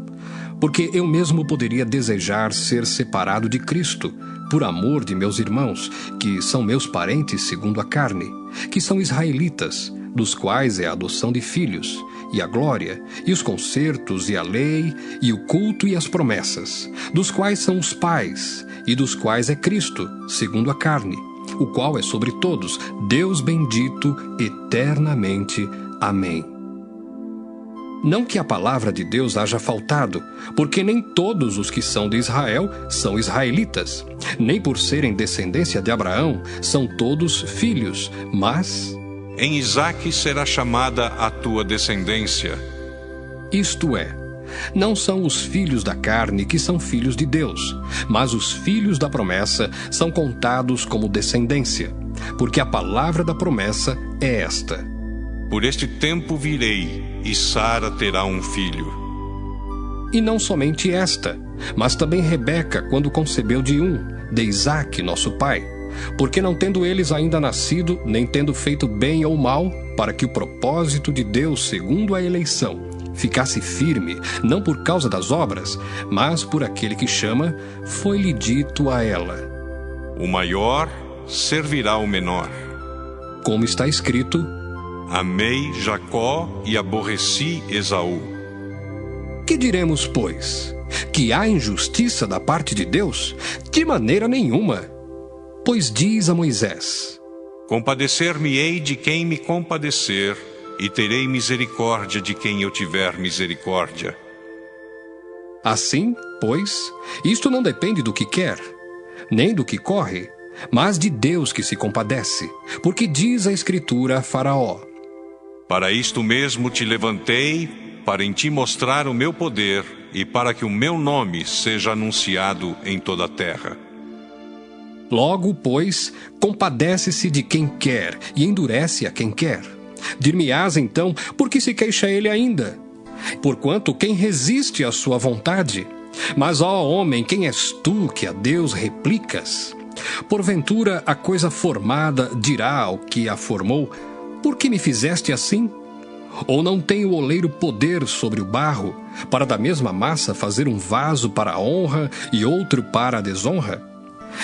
porque eu mesmo poderia desejar ser separado de Cristo, por amor de meus irmãos, que são meus parentes segundo a carne, que são israelitas, dos quais é a adoção de filhos, e a glória, e os concertos, e a lei, e o culto e as promessas, dos quais são os pais, e dos quais é Cristo, segundo a carne, o qual é sobre todos, Deus bendito eternamente. Amém. Não que a palavra de Deus haja faltado, porque nem todos os que são de Israel são israelitas, nem por serem descendência de Abraão são todos filhos, mas em Isaque será chamada a tua descendência. Isto é, Não são os filhos da carne que são filhos de Deus, mas os filhos da promessa são contados como descendência, porque a palavra da promessa é esta: Por este tempo virei, e Sara terá um filho. E não somente esta, mas também Rebeca, quando concebeu de Isaque, nosso pai, porque não tendo eles ainda nascido, nem tendo feito bem ou mal, para que o propósito de Deus, segundo a eleição, ficasse firme, não por causa das obras, mas por aquele que chama, foi-lhe dito a ela: O maior servirá ao menor. Como está escrito: Amei Jacó e aborreci Esaú. Que diremos, pois? Que há injustiça da parte de Deus? De maneira nenhuma. Pois diz a Moisés: Compadecer-me-ei de quem me compadecer, e terei misericórdia de quem eu tiver misericórdia. Assim, pois, isto não depende do que quer, nem do que corre, mas de Deus que se compadece, porque diz a Escritura a Faraó: Para isto mesmo te levantei, para em ti mostrar o meu poder, e para que o meu nome seja anunciado em toda a terra. Logo, pois, compadece-se de quem quer e endurece a quem quer. Dir-me-ás então, por que se queixa ele ainda? Porquanto quem resiste à sua vontade? Mas, ó homem, quem és tu que a Deus replicas? Porventura a coisa formada dirá ao que a formou: por que me fizeste assim? Ou não tem o oleiro poder sobre o barro, para da mesma massa fazer um vaso para a honra e outro para a desonra?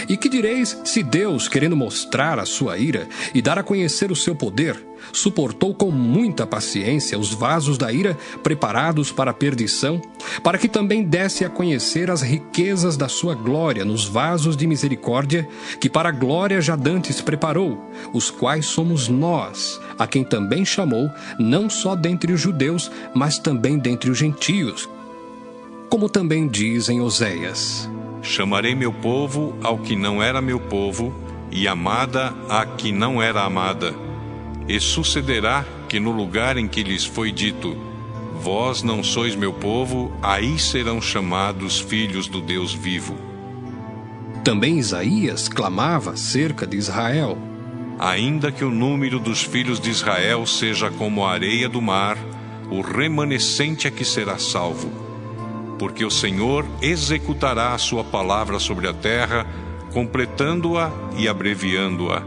E que direis se Deus, querendo mostrar a sua ira e dar a conhecer o seu poder, suportou com muita paciência os vasos da ira preparados para a perdição, para que também desse a conhecer as riquezas da sua glória nos vasos de misericórdia, que para a glória já dantes preparou, os quais somos nós, a quem também chamou, não só dentre os judeus, mas também dentre os gentios? Como também diz em Oséias: Chamarei meu povo ao que não era meu povo, e amada a que não era amada. E sucederá que no lugar em que lhes foi dito: Vós não sois meu povo, aí serão chamados filhos do Deus vivo. Também Isaías clamava acerca de Israel: Ainda que o número dos filhos de Israel seja como a areia do mar, o remanescente é que será salvo. Porque o Senhor executará a sua palavra sobre a terra, completando-a e abreviando-a.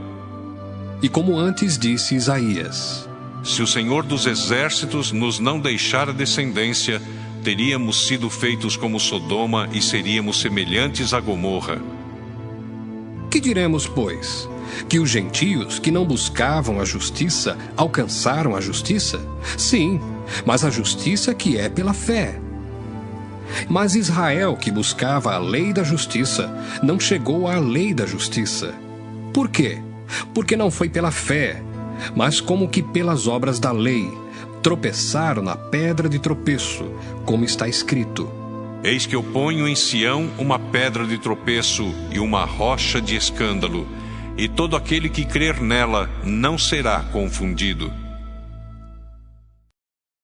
E como antes disse Isaías: Se o Senhor dos exércitos nos não deixar a descendência, teríamos sido feitos como Sodoma e seríamos semelhantes a Gomorra. Que diremos, pois? Que os gentios que não buscavam a justiça alcançaram a justiça? Sim, mas a justiça que é pela fé. Mas Israel, que buscava a lei da justiça, não chegou à lei da justiça. Por quê? Porque não foi pela fé, mas como que pelas obras da lei. Tropeçaram na pedra de tropeço, como está escrito: Eis que eu ponho em Sião uma pedra de tropeço e uma rocha de escândalo, e todo aquele que crer nela não será confundido.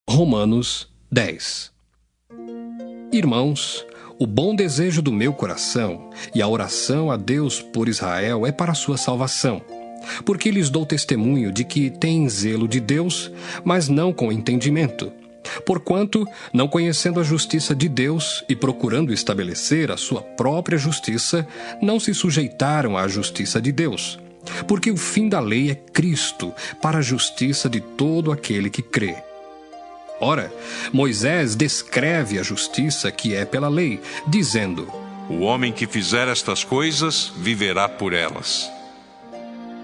Romanos 10. Irmãos, o bom desejo do meu coração e a oração a Deus por Israel é para a sua salvação, porque lhes dou testemunho de que têm zelo de Deus, mas não com entendimento. Porquanto, não conhecendo a justiça de Deus e procurando estabelecer a sua própria justiça, não se sujeitaram à justiça de Deus. Porque o fim da lei é Cristo, para a justiça de todo aquele que crê. Ora, Moisés descreve a justiça que é pela lei, dizendo: O homem que fizer estas coisas viverá por elas.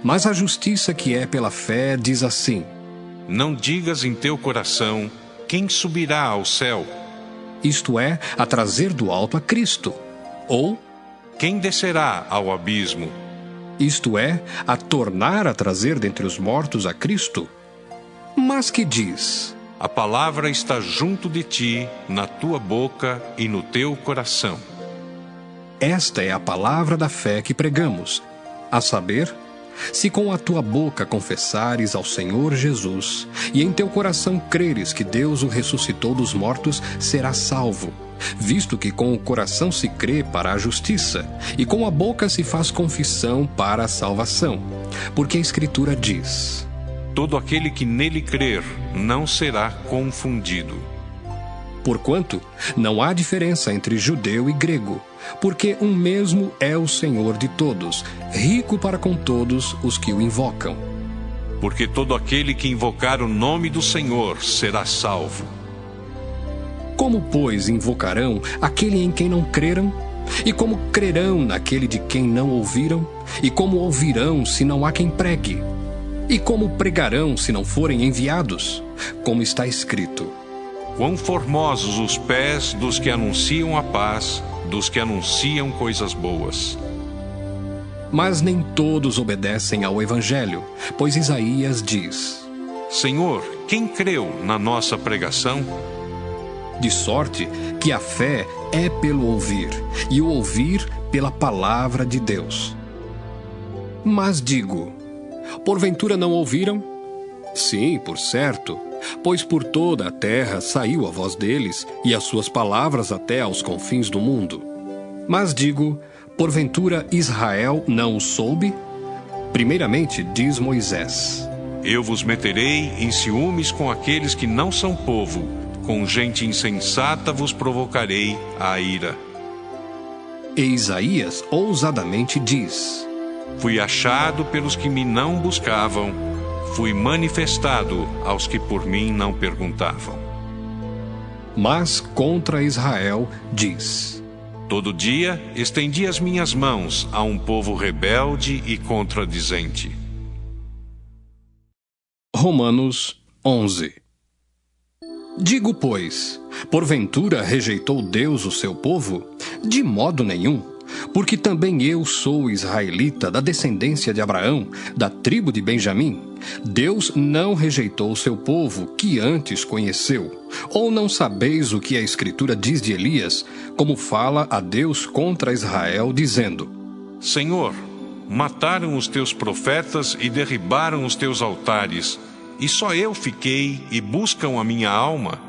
Mas a justiça que é pela fé diz assim: Não digas em teu coração: quem subirá ao céu? Isto é, a trazer do alto a Cristo. Ou, quem descerá ao abismo? Isto é, a tornar a trazer dentre os mortos a Cristo. Mas que diz: A palavra está junto de ti, na tua boca e no teu coração. Esta é a palavra da fé que pregamos, a saber, Se com a tua boca confessares ao Senhor Jesus, e em teu coração creres que Deus o ressuscitou dos mortos, serás salvo. Visto que com o coração se crê para a justiça, e com a boca se faz confissão para a salvação. Porque a Escritura diz: todo aquele que nele crer não será confundido. Porquanto não há diferença entre judeu e grego, porque um mesmo é o Senhor de todos, rico para com todos os que o invocam. Porque todo aquele que invocar o nome do Senhor será salvo. Como, pois, invocarão aquele em quem não creram? E como crerão naquele de quem não ouviram? E como ouvirão se não há quem pregue? E como pregarão se não forem enviados? Como está escrito: quão formosos os pés dos que anunciam a paz, dos que anunciam coisas boas. Mas nem todos obedecem ao Evangelho, pois Isaías diz: Senhor, quem creu na nossa pregação? De sorte que a fé é pelo ouvir, e o ouvir pela palavra de Deus. Mas digo: porventura não ouviram? Sim, por certo, pois por toda a terra saiu a voz deles, e as suas palavras até aos confins do mundo. Mas digo: porventura Israel não o soube? Primeiramente diz Moisés: eu vos meterei em ciúmes com aqueles que não são povo, com gente insensata vos provocarei a ira. E Isaías ousadamente diz: fui achado pelos que me não buscavam, fui manifestado aos que por mim não perguntavam. Mas contra Israel diz: todo dia estendi as minhas mãos a um povo rebelde e contradizente. Romanos 11. Digo, pois, porventura rejeitou Deus o seu povo? De modo nenhum, porque também eu sou israelita, da descendência de Abraão, da tribo de Benjamim. Deus não rejeitou o seu povo, que antes conheceu. Ou não sabeis o que a Escritura diz de Elias, como fala a Deus contra Israel, dizendo: Senhor, mataram os teus profetas e derribaram os teus altares, e só eu fiquei e buscam a minha alma.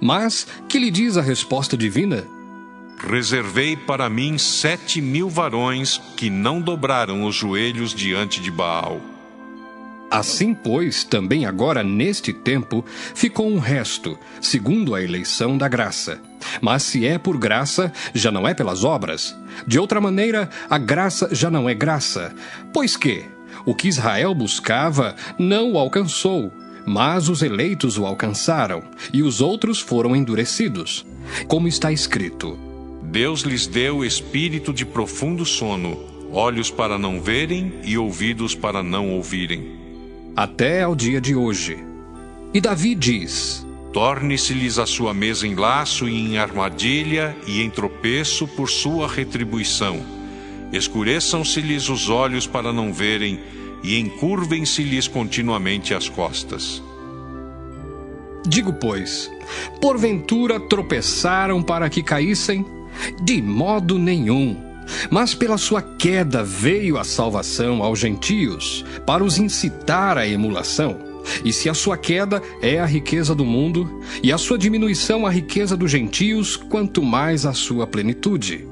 Mas que lhe diz a resposta divina? Reservei para mim 7.000 varões que não dobraram os joelhos diante de Baal. Assim, pois, também agora, neste tempo, ficou um resto, segundo a eleição da graça. Mas se é por graça, já não é pelas obras. De outra maneira, a graça já não é graça. Pois que o que Israel buscava não o alcançou, mas os eleitos o alcançaram, e os outros foram endurecidos. Como está escrito: Deus lhes deu espírito de profundo sono, olhos para não verem e ouvidos para não ouvirem. Até ao dia de hoje. E Davi diz: torne-se-lhes a sua mesa em laço e em armadilha e em tropeço por sua retribuição. Escureçam-se-lhes os olhos para não verem e encurvem-se-lhes continuamente as costas. Digo, pois, porventura tropeçaram para que caíssem? De modo nenhum. Mas pela sua queda veio a salvação aos gentios, para os incitar à emulação. E se a sua queda é a riqueza do mundo, e a sua diminuição a riqueza dos gentios, quanto mais a sua plenitude.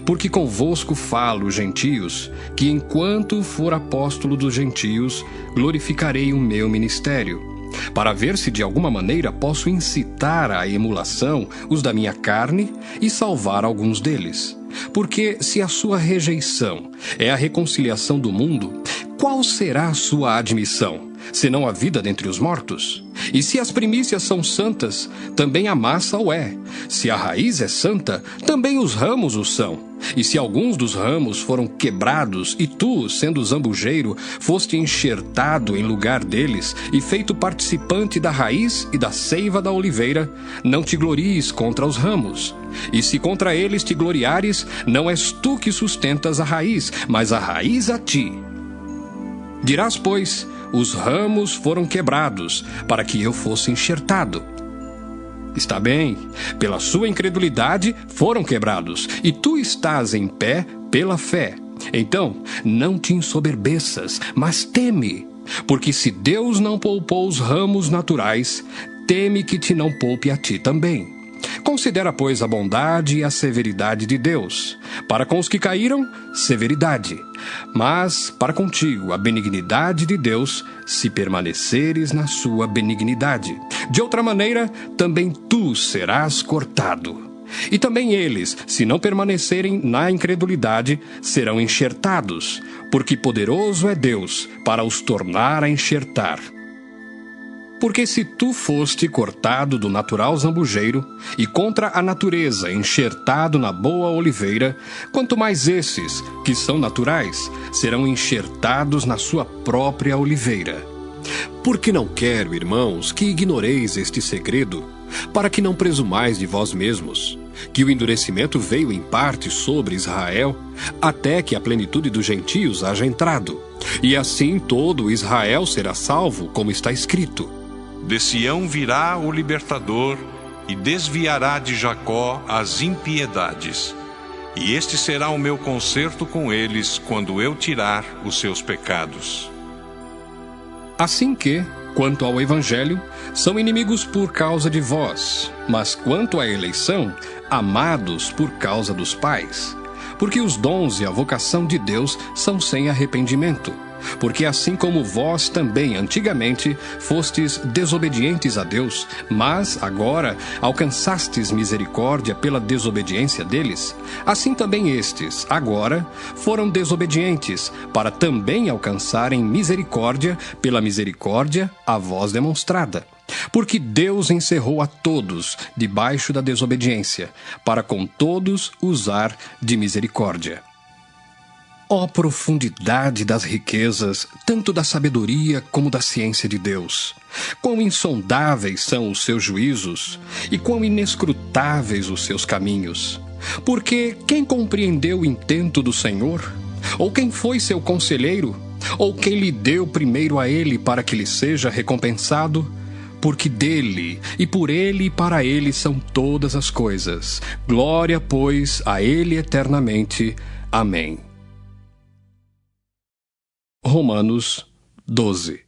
Porque convosco falo, gentios, que enquanto for apóstolo dos gentios, glorificarei o meu ministério, para ver se de alguma maneira posso incitar à emulação os da minha carne e salvar alguns deles. Porque se a sua rejeição é a reconciliação do mundo, qual será a sua admissão, senão a vida dentre os mortos? E se as primícias são santas, também a massa o é. Se a raiz é santa, também os ramos o são. E se alguns dos ramos foram quebrados, e tu, sendo zambujeiro, foste enxertado em lugar deles, e feito participante da raiz e da seiva da oliveira, não te glories contra os ramos. E se contra eles te gloriares, não és tu que sustentas a raiz, mas a raiz a ti. Dirás, pois, os ramos foram quebrados, para que eu fosse enxertado. Está bem, pela sua incredulidade foram quebrados, e tu estás em pé pela fé. Então, não te ensoberbeças, mas teme, porque se Deus não poupou os ramos naturais, teme que te não poupe a ti também. Considera, pois, a bondade e a severidade de Deus. Para com os que caíram, severidade. Mas, para contigo, a benignidade de Deus, se permaneceres na sua benignidade. De outra maneira, também tu serás cortado. E também eles, se não permanecerem na incredulidade, serão enxertados, porque poderoso é Deus para os tornar a enxertar. Porque se tu foste cortado do natural zambujeiro, e contra a natureza enxertado na boa oliveira, quanto mais esses, que são naturais, serão enxertados na sua própria oliveira. Porque não quero, irmãos, que ignoreis este segredo, para que não presumais de vós mesmos, que o endurecimento veio em parte sobre Israel, até que a plenitude dos gentios haja entrado. E assim todo Israel será salvo, como está escrito. De Sião virá o libertador, e desviará de Jacó as impiedades. E este será o meu concerto com eles, quando eu tirar os seus pecados. Assim que, quanto ao Evangelho, são inimigos por causa de vós, mas quanto à eleição, amados por causa dos pais. Porque os dons e a vocação de Deus são sem arrependimento. Porque assim como vós também antigamente fostes desobedientes a Deus, mas agora alcançastes misericórdia pela desobediência deles, assim também estes, agora, foram desobedientes, para também alcançarem misericórdia pela misericórdia a vós demonstrada. Porque Deus encerrou a todos debaixo da desobediência, para com todos usar de misericórdia. Ó profundidade das riquezas, tanto da sabedoria como da ciência de Deus! Quão insondáveis são os seus juízos, e quão inescrutáveis os seus caminhos! Porque quem compreendeu o intento do Senhor? Ou quem foi seu conselheiro? Ou quem lhe deu primeiro a ele para que lhe seja recompensado? Porque dele, e por ele e para ele são todas as coisas. Glória, pois, a ele eternamente. Amém. Romanos 12.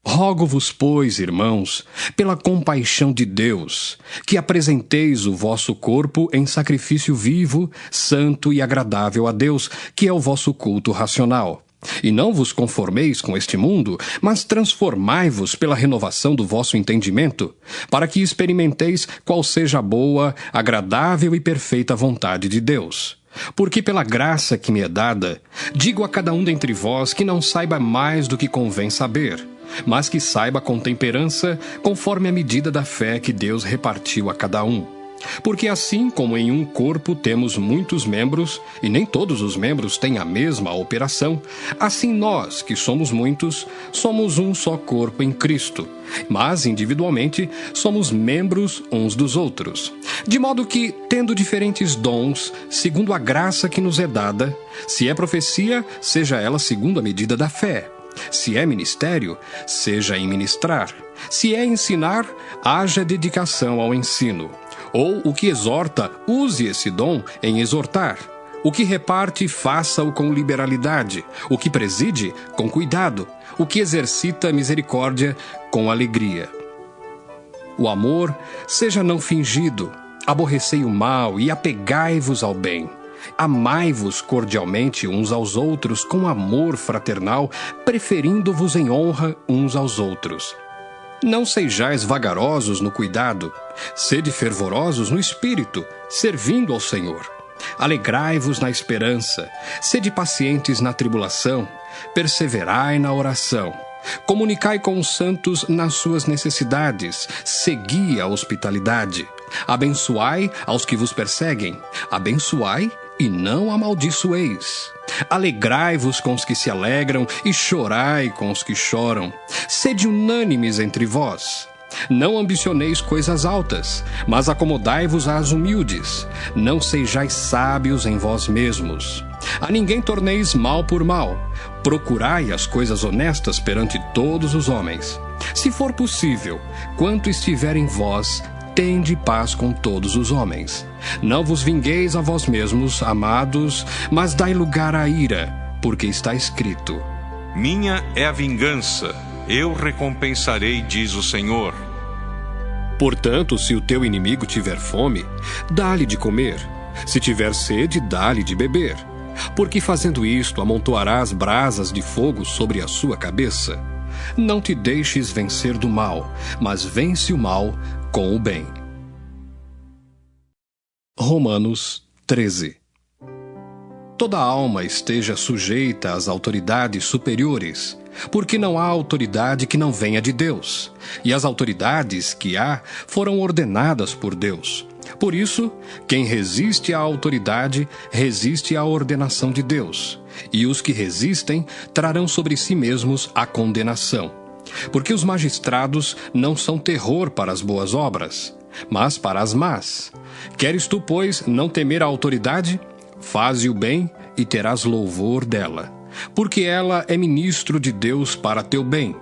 Rogo-vos, pois, irmãos, pela compaixão de Deus, que apresenteis o vosso corpo em sacrifício vivo, santo e agradável a Deus, que é o vosso culto racional. E não vos conformeis com este mundo, mas transformai-vos pela renovação do vosso entendimento, para que experimenteis qual seja a boa, agradável e perfeita vontade de Deus. Porque pela graça que me é dada, digo a cada um dentre vós que não saiba mais do que convém saber, mas que saiba com temperança, conforme a medida da fé que Deus repartiu a cada um. Porque assim como em um corpo temos muitos membros, e nem todos os membros têm a mesma operação, assim nós, que somos muitos, somos um só corpo em Cristo, mas individualmente somos membros uns dos outros. De modo que, tendo diferentes dons, segundo a graça que nos é dada, se é profecia, seja ela segundo a medida da fé. Se é ministério, seja em ministrar. Se é ensinar, haja dedicação ao ensino. Ou o que exorta, use esse dom em exortar. O que reparte, faça-o com liberalidade. O que preside, com cuidado. O que exercita misericórdia, com alegria. O amor seja não fingido. Aborrecei o mal e apegai-vos ao bem. Amai-vos cordialmente uns aos outros com amor fraternal, preferindo-vos em honra uns aos outros. Não sejais vagarosos no cuidado, sede fervorosos no espírito, servindo ao Senhor. Alegrai-vos na esperança, sede pacientes na tribulação, perseverai na oração. Comunicai com os santos nas suas necessidades, segui a hospitalidade. Abençoai aos que vos perseguem, abençoai e não amaldiçoeis. Alegrai-vos com os que se alegram e chorai com os que choram. Sede unânimes entre vós. Não ambicioneis coisas altas, mas acomodai-vos às humildes. Não sejais sábios em vós mesmos. A ninguém torneis mal por mal. Procurai as coisas honestas perante todos os homens. Se for possível, quanto estiver em vós, tende paz com todos os homens. Não vos vingueis a vós mesmos, amados, mas dai lugar à ira, porque está escrito: Minha é a vingança, eu recompensarei, diz o Senhor. Portanto, se o teu inimigo tiver fome, dá-lhe de comer. Se tiver sede, dá-lhe de beber. Porque fazendo isto, amontoarás brasas de fogo sobre a sua cabeça. Não te deixes vencer do mal, mas vence o mal com o bem. Romanos 13. Toda alma esteja sujeita às autoridades superiores, porque não há autoridade que não venha de Deus, e as autoridades que há foram ordenadas por Deus. Por isso, quem resiste à autoridade, resiste à ordenação de Deus, e os que resistem trarão sobre si mesmos a condenação. Porque os magistrados não são terror para as boas obras, mas para as más. Queres tu, pois, não temer a autoridade? Faze o bem e terás louvor dela, porque ela é ministro de Deus para teu bem.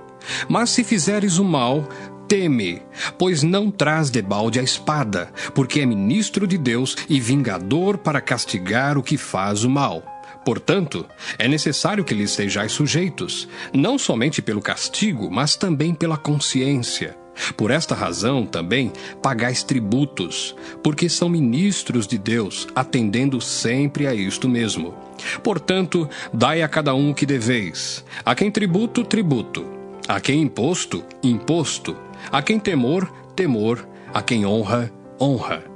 Mas se fizeres o mal, teme, pois não traz debalde a espada, porque é ministro de Deus e vingador para castigar o que faz o mal. Portanto, é necessário que lhes sejais sujeitos, não somente pelo castigo, mas também pela consciência. Por esta razão, também, pagais tributos, porque são ministros de Deus, atendendo sempre a isto mesmo. Portanto, dai a cada um o que deveis. A quem tributo, tributo. A quem imposto, imposto. A quem temor, temor. A quem honra, honra.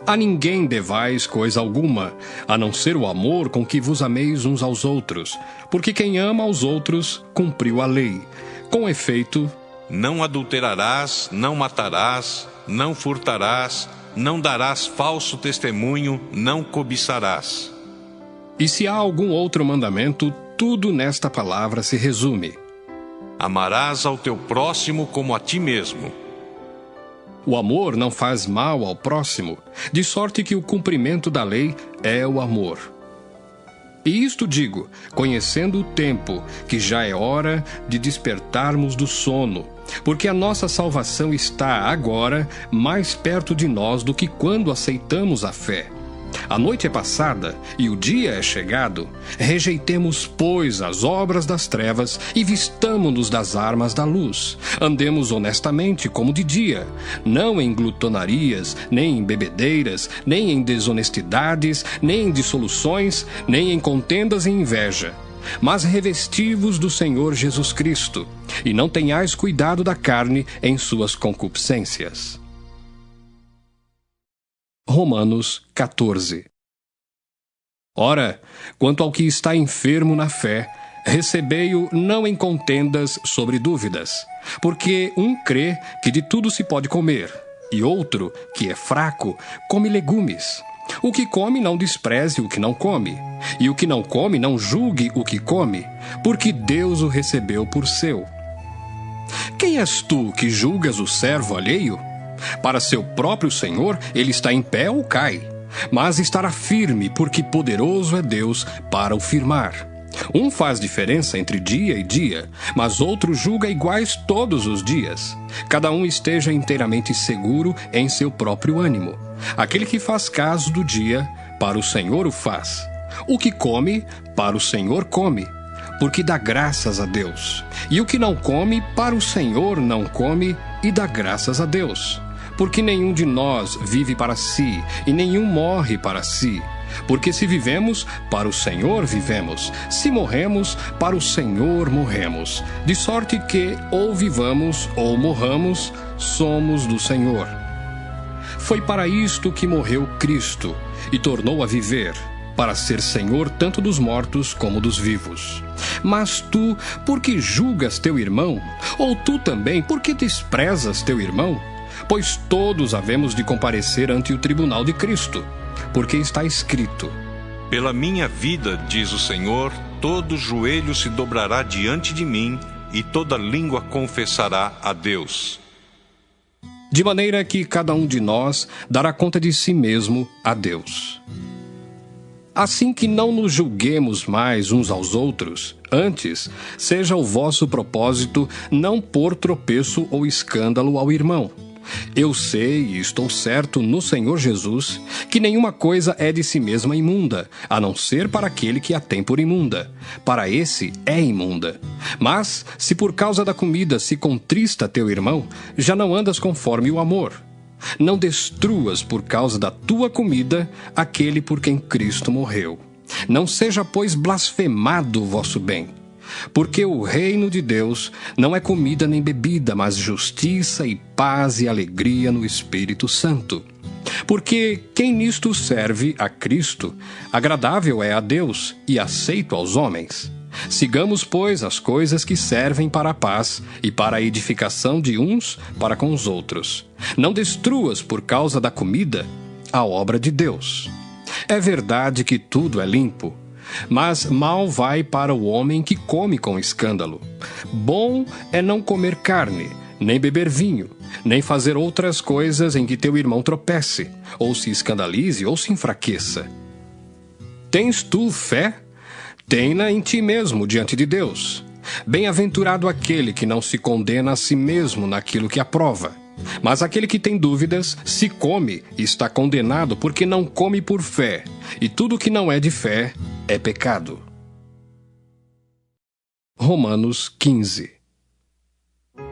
A ninguém devais coisa alguma, a não ser o amor com que vos ameis uns aos outros, porque quem ama aos outros, cumpriu a lei. Com efeito, não adulterarás, não matarás, não furtarás, não darás falso testemunho, não cobiçarás. E se há algum outro mandamento, tudo nesta palavra se resume: amarás ao teu próximo como a ti mesmo. O amor não faz mal ao próximo, de sorte que o cumprimento da lei é o amor. E isto digo, conhecendo o tempo, que já é hora de despertarmos do sono, porque a nossa salvação está agora mais perto de nós do que quando aceitamos a fé. A noite é passada e o dia é chegado. Rejeitemos, pois, as obras das trevas e vistamo-nos das armas da luz. Andemos honestamente como de dia, não em glutonarias, nem em bebedeiras, nem em desonestidades, nem em dissoluções, nem em contendas e inveja. Mas revesti-vos do Senhor Jesus Cristo, e não tenhais cuidado da carne em suas concupiscências. Romanos 14. Ora, quanto ao que está enfermo na fé, recebei-o não em contendas sobre dúvidas, porque um crê que de tudo se pode comer, e outro, que é fraco, come legumes. O que come não despreze o que não come, e o que não come não julgue o que come, porque Deus o recebeu por seu. Quem és tu que julgas o servo alheio? Para seu próprio Senhor, ele está em pé ou cai, mas estará firme, porque poderoso é Deus para o firmar. Um faz diferença entre dia e dia, mas outro julga iguais todos os dias. Cada um esteja inteiramente seguro em seu próprio ânimo. Aquele que faz caso do dia, para o Senhor o faz. O que come, para o Senhor come, porque dá graças a Deus. E o que não come, para o Senhor não come, e dá graças a Deus. Porque nenhum de nós vive para si, e nenhum morre para si. Porque se vivemos, para o Senhor vivemos. Se morremos, para o Senhor morremos. De sorte que, ou vivamos, ou morramos, somos do Senhor. Foi para isto que morreu Cristo, e tornou a viver, para ser Senhor tanto dos mortos como dos vivos. Mas tu, por que julgas teu irmão? Ou tu também, por que desprezas teu irmão? Pois todos havemos de comparecer ante o tribunal de Cristo, porque está escrito: pela minha vida, diz o Senhor, todo joelho se dobrará diante de mim, e toda língua confessará a Deus. De maneira que cada um de nós dará conta de si mesmo a Deus. Assim que não nos julguemos mais uns aos outros, antes, seja o vosso propósito não pôr tropeço ou escândalo ao irmão. Eu sei e estou certo no Senhor Jesus que nenhuma coisa é de si mesma imunda, a não ser para aquele que a tem por imunda. Para esse é imunda. Mas, se por causa da comida se contrista teu irmão, já não andas conforme o amor. Não destruas por causa da tua comida aquele por quem Cristo morreu. Não seja, pois, blasfemado o vosso bem. Porque o reino de Deus não é comida nem bebida, mas justiça e paz e alegria no Espírito Santo. Porque quem nisto serve a Cristo, agradável é a Deus e aceito aos homens. Sigamos, pois, as coisas que servem para a paz e para a edificação de uns para com os outros. Não destruas por causa da comida a obra de Deus. É verdade que tudo é limpo, mas mal vai para o homem que come com escândalo. Bom é não comer carne, nem beber vinho, nem fazer outras coisas em que teu irmão tropece, ou se escandalize, ou se enfraqueça. Tens tu fé? Tem-na em ti mesmo diante de Deus. Bem-aventurado aquele que não se condena a si mesmo naquilo que aprova. Mas aquele que tem dúvidas, se come, está condenado porque não come por fé, e tudo que não é de fé é pecado. Romanos 15.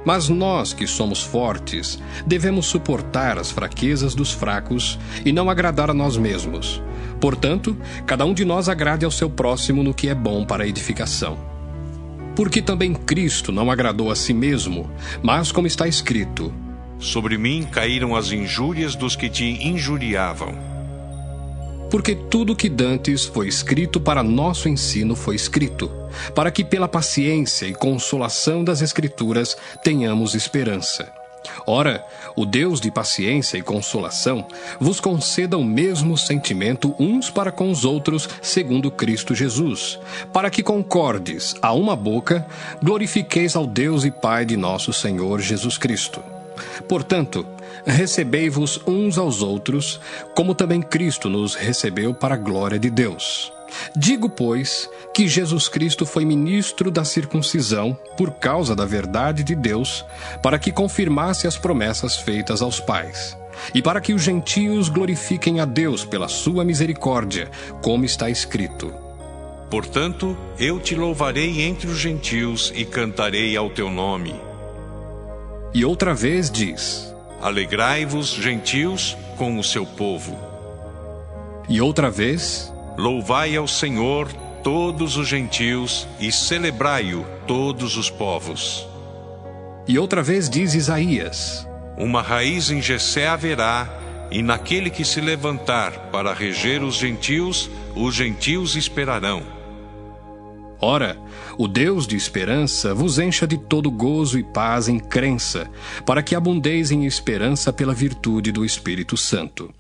Mas nós que somos fortes, devemos suportar as fraquezas dos fracos e não agradar a nós mesmos. Portanto, cada um de nós agrade ao seu próximo no que é bom para a edificação. Porque também Cristo não agradou a si mesmo, mas como está escrito: Sobre mim caíram as injúrias dos que te injuriavam. Porque tudo que dantes foi escrito para nosso ensino foi escrito, para que pela paciência e consolação das Escrituras tenhamos esperança. Ora, o Deus de paciência e consolação vos conceda o mesmo sentimento uns para com os outros, segundo Cristo Jesus, para que concordes a uma boca, glorifiqueis ao Deus e Pai de nosso Senhor Jesus Cristo. Portanto, recebei-vos uns aos outros, como também Cristo nos recebeu para a glória de Deus. Digo, pois, que Jesus Cristo foi ministro da circuncisão por causa da verdade de Deus, para que confirmasse as promessas feitas aos pais, e para que os gentios glorifiquem a Deus pela sua misericórdia, como está escrito: Portanto, eu te louvarei entre os gentios e cantarei ao teu nome. E outra vez diz: Alegrai-vos, gentios, com o seu povo. E outra vez: Louvai ao Senhor todos os gentios e celebrai-o todos os povos. E outra vez diz Isaías: Uma raiz em Jessé haverá, e naquele que se levantar para reger os gentios esperarão. Ora, o Deus de esperança vos encha de todo gozo e paz em crença, para que abundeis em esperança pela virtude do Espírito Santo.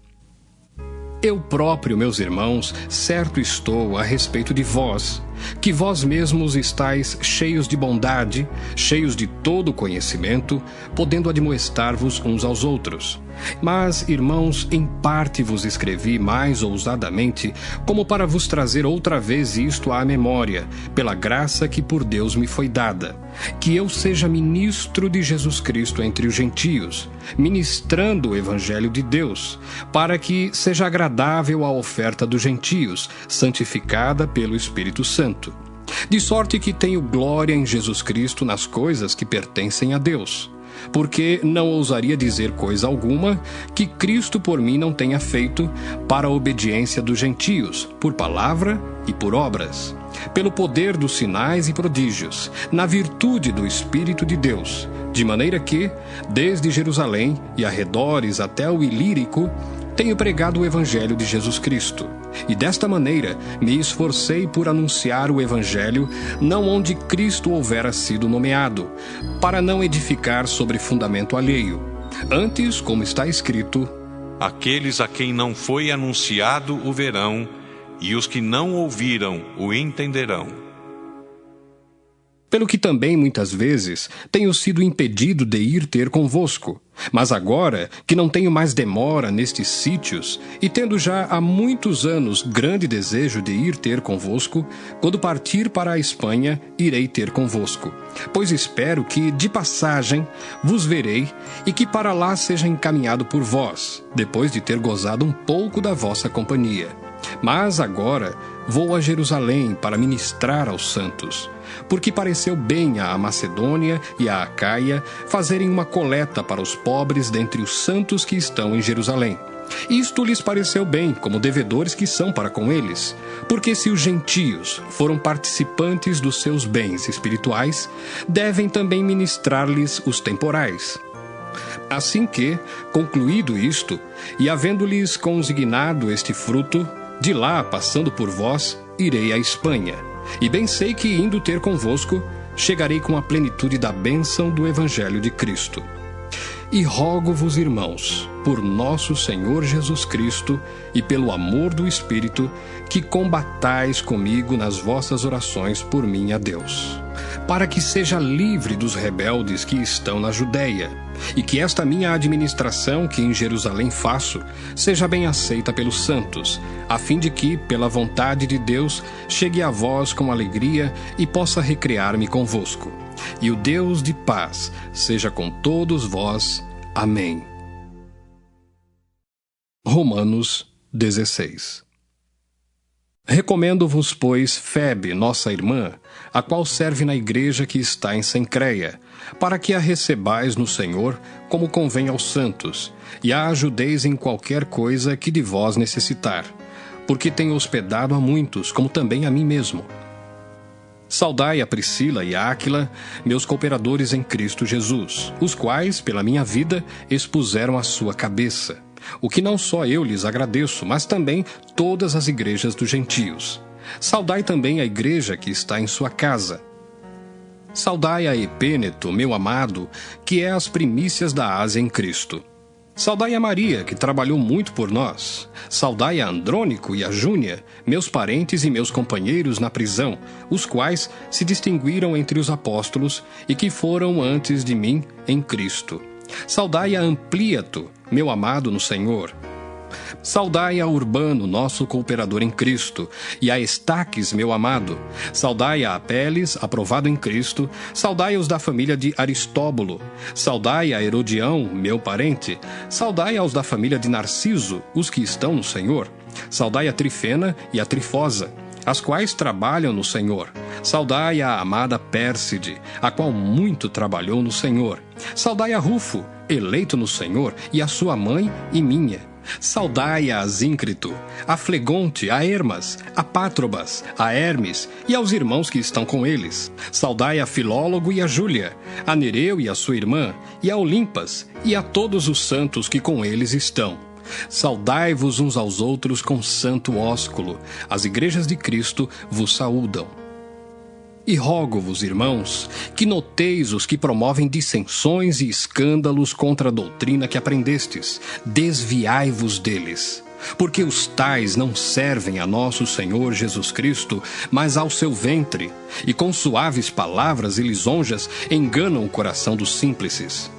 Eu próprio, meus irmãos, certo estou a respeito de vós, que vós mesmos estáis cheios de bondade, cheios de todo conhecimento, podendo admoestar-vos uns aos outros. Mas, irmãos, em parte vos escrevi mais ousadamente, como para vos trazer outra vez isto à memória, pela graça que por Deus me foi dada, que eu seja ministro de Jesus Cristo entre os gentios, ministrando o Evangelho de Deus, para que seja agradável a oferta dos gentios, santificada pelo Espírito Santo. De sorte que tenho glória em Jesus Cristo nas coisas que pertencem a Deus. Porque não ousaria dizer coisa alguma que Cristo por mim não tenha feito para a obediência dos gentios, por palavra e por obras, pelo poder dos sinais e prodígios, na virtude do Espírito de Deus, de maneira que, desde Jerusalém e arredores até o Ilírico, tenho pregado o Evangelho de Jesus Cristo, e desta maneira me esforcei por anunciar o Evangelho não onde Cristo houvera sido nomeado, para não edificar sobre fundamento alheio. Antes, como está escrito: Aqueles a quem não foi anunciado o verão, e os que não ouviram o entenderão. Pelo que também muitas vezes tenho sido impedido de ir ter convosco, Mas agora que não tenho mais demora nestes sítios, e tendo já há muitos anos grande desejo de ir ter convosco, quando partir para a Espanha, irei ter convosco. Pois espero que, de passagem, vos verei, e que para lá seja encaminhado por vós, depois de ter gozado um pouco da vossa companhia. Mas agora vou a Jerusalém para ministrar aos santos, porque pareceu bem à Macedônia e à Acaia fazerem uma coleta para os pobres dentre os santos que estão em Jerusalém. Isto lhes pareceu bem, como devedores que são para com eles, porque se os gentios foram participantes dos seus bens espirituais, devem também ministrar-lhes os temporais. Assim que, concluído isto, e havendo-lhes consignado este fruto, de lá, passando por vós, irei à Espanha. E bem sei que, indo ter convosco, chegarei com a plenitude da bênção do Evangelho de Cristo. E rogo-vos, irmãos, por nosso Senhor Jesus Cristo e pelo amor do Espírito, que combatais comigo nas vossas orações por mim a Deus, para que seja livre dos rebeldes que estão na Judéia, e que esta minha administração que em Jerusalém faço seja bem aceita pelos santos, a fim de que, pela vontade de Deus, chegue a vós com alegria e possa recrear-me convosco. E o Deus de paz seja com todos vós. Amém. Romanos 16. Recomendo-vos, pois, Febe, nossa irmã, a qual serve na igreja que está em Cencreia, para que a recebais no Senhor, como convém aos santos, e a ajudeis em qualquer coisa que de vós necessitar, porque tenho hospedado a muitos, como também a mim mesmo. Saudai a Priscila e a Áquila, meus cooperadores em Cristo Jesus, os quais, pela minha vida, expuseram a sua cabeça, o que não só eu lhes agradeço, mas também todas as igrejas dos gentios. Saudai também a igreja que está em sua casa. Saudai a Epêneto, meu amado, que é as primícias da Ásia em Cristo. Saudai a Maria, que trabalhou muito por nós. Saudai a Andrônico e a Júnia, meus parentes e meus companheiros na prisão, os quais se distinguiram entre os apóstolos e que foram antes de mim em Cristo. Saudai a Amplíato, meu amado no Senhor. Saudai a Urbano, nosso cooperador em Cristo, e a Estaques, meu amado. Saudai a Apeles, aprovado em Cristo. Saudai os da família de Aristóbulo. Saudai a Herodião, meu parente. Saudai aos da família de Narciso, os que estão no Senhor. Saudai a Trifena e a Trifosa, as quais trabalham no Senhor. Saudai a amada Pérside, a qual muito trabalhou no Senhor. Saudai a Rufo, eleito no Senhor, e a sua mãe e minha. Saudai a Asíncrito, a Flegonte, a Hermas, a Pátrobas, a Hermes e aos irmãos que estão com eles. Saudai a Filólogo e a Júlia, a Nereu e a sua irmã, e a Olimpas, e a todos os santos que com eles estão. Saudai-vos uns aos outros com santo ósculo. As igrejas de Cristo vos saúdam. E rogo-vos, irmãos, que noteis os que promovem dissensões e escândalos contra a doutrina que aprendestes. Desviai-vos deles. Porque os tais não servem a nosso Senhor Jesus Cristo, mas ao seu ventre, e com suaves palavras e lisonjas enganam o coração dos simples.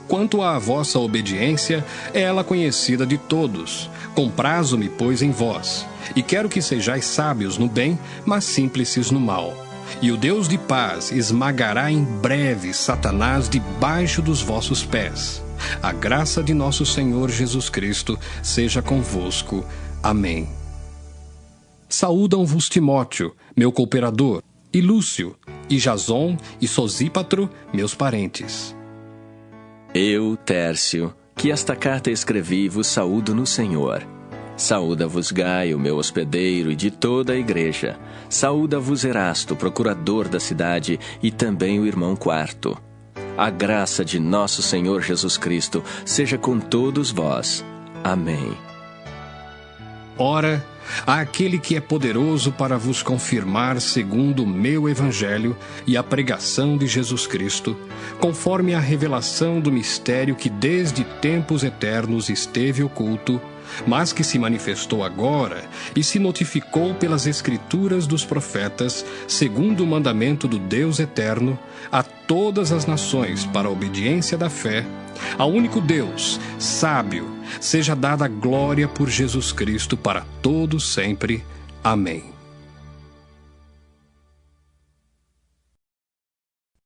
Quanto à vossa obediência, é ela conhecida de todos. Comprazo-me, pois, em vós, e quero que sejais sábios no bem, mas simples no mal. E o Deus de paz esmagará em breve Satanás debaixo dos vossos pés. A graça de nosso Senhor Jesus Cristo seja convosco. Amém. Saúdam-vos Timóteo, meu cooperador, e Lúcio, e Jason, e Sosípatro, meus parentes. Eu, Tércio, que esta carta escrevi, vos saúdo no Senhor. Saúda-vos Gaio, meu hospedeiro, e de toda a igreja. Saúda-vos Erasto, procurador da cidade, e também o irmão Quarto. A graça de nosso Senhor Jesus Cristo seja com todos vós. Amém. Ora, àquele que é poderoso para vos confirmar segundo o meu evangelho e a pregação de Jesus Cristo, conforme a revelação do mistério que desde tempos eternos esteve oculto, mas que se manifestou agora e se notificou pelas Escrituras dos profetas, segundo o mandamento do Deus eterno, a todas as nações para a obediência da fé, ao único Deus, sábio, seja dada glória por Jesus Cristo para todos sempre. Amém.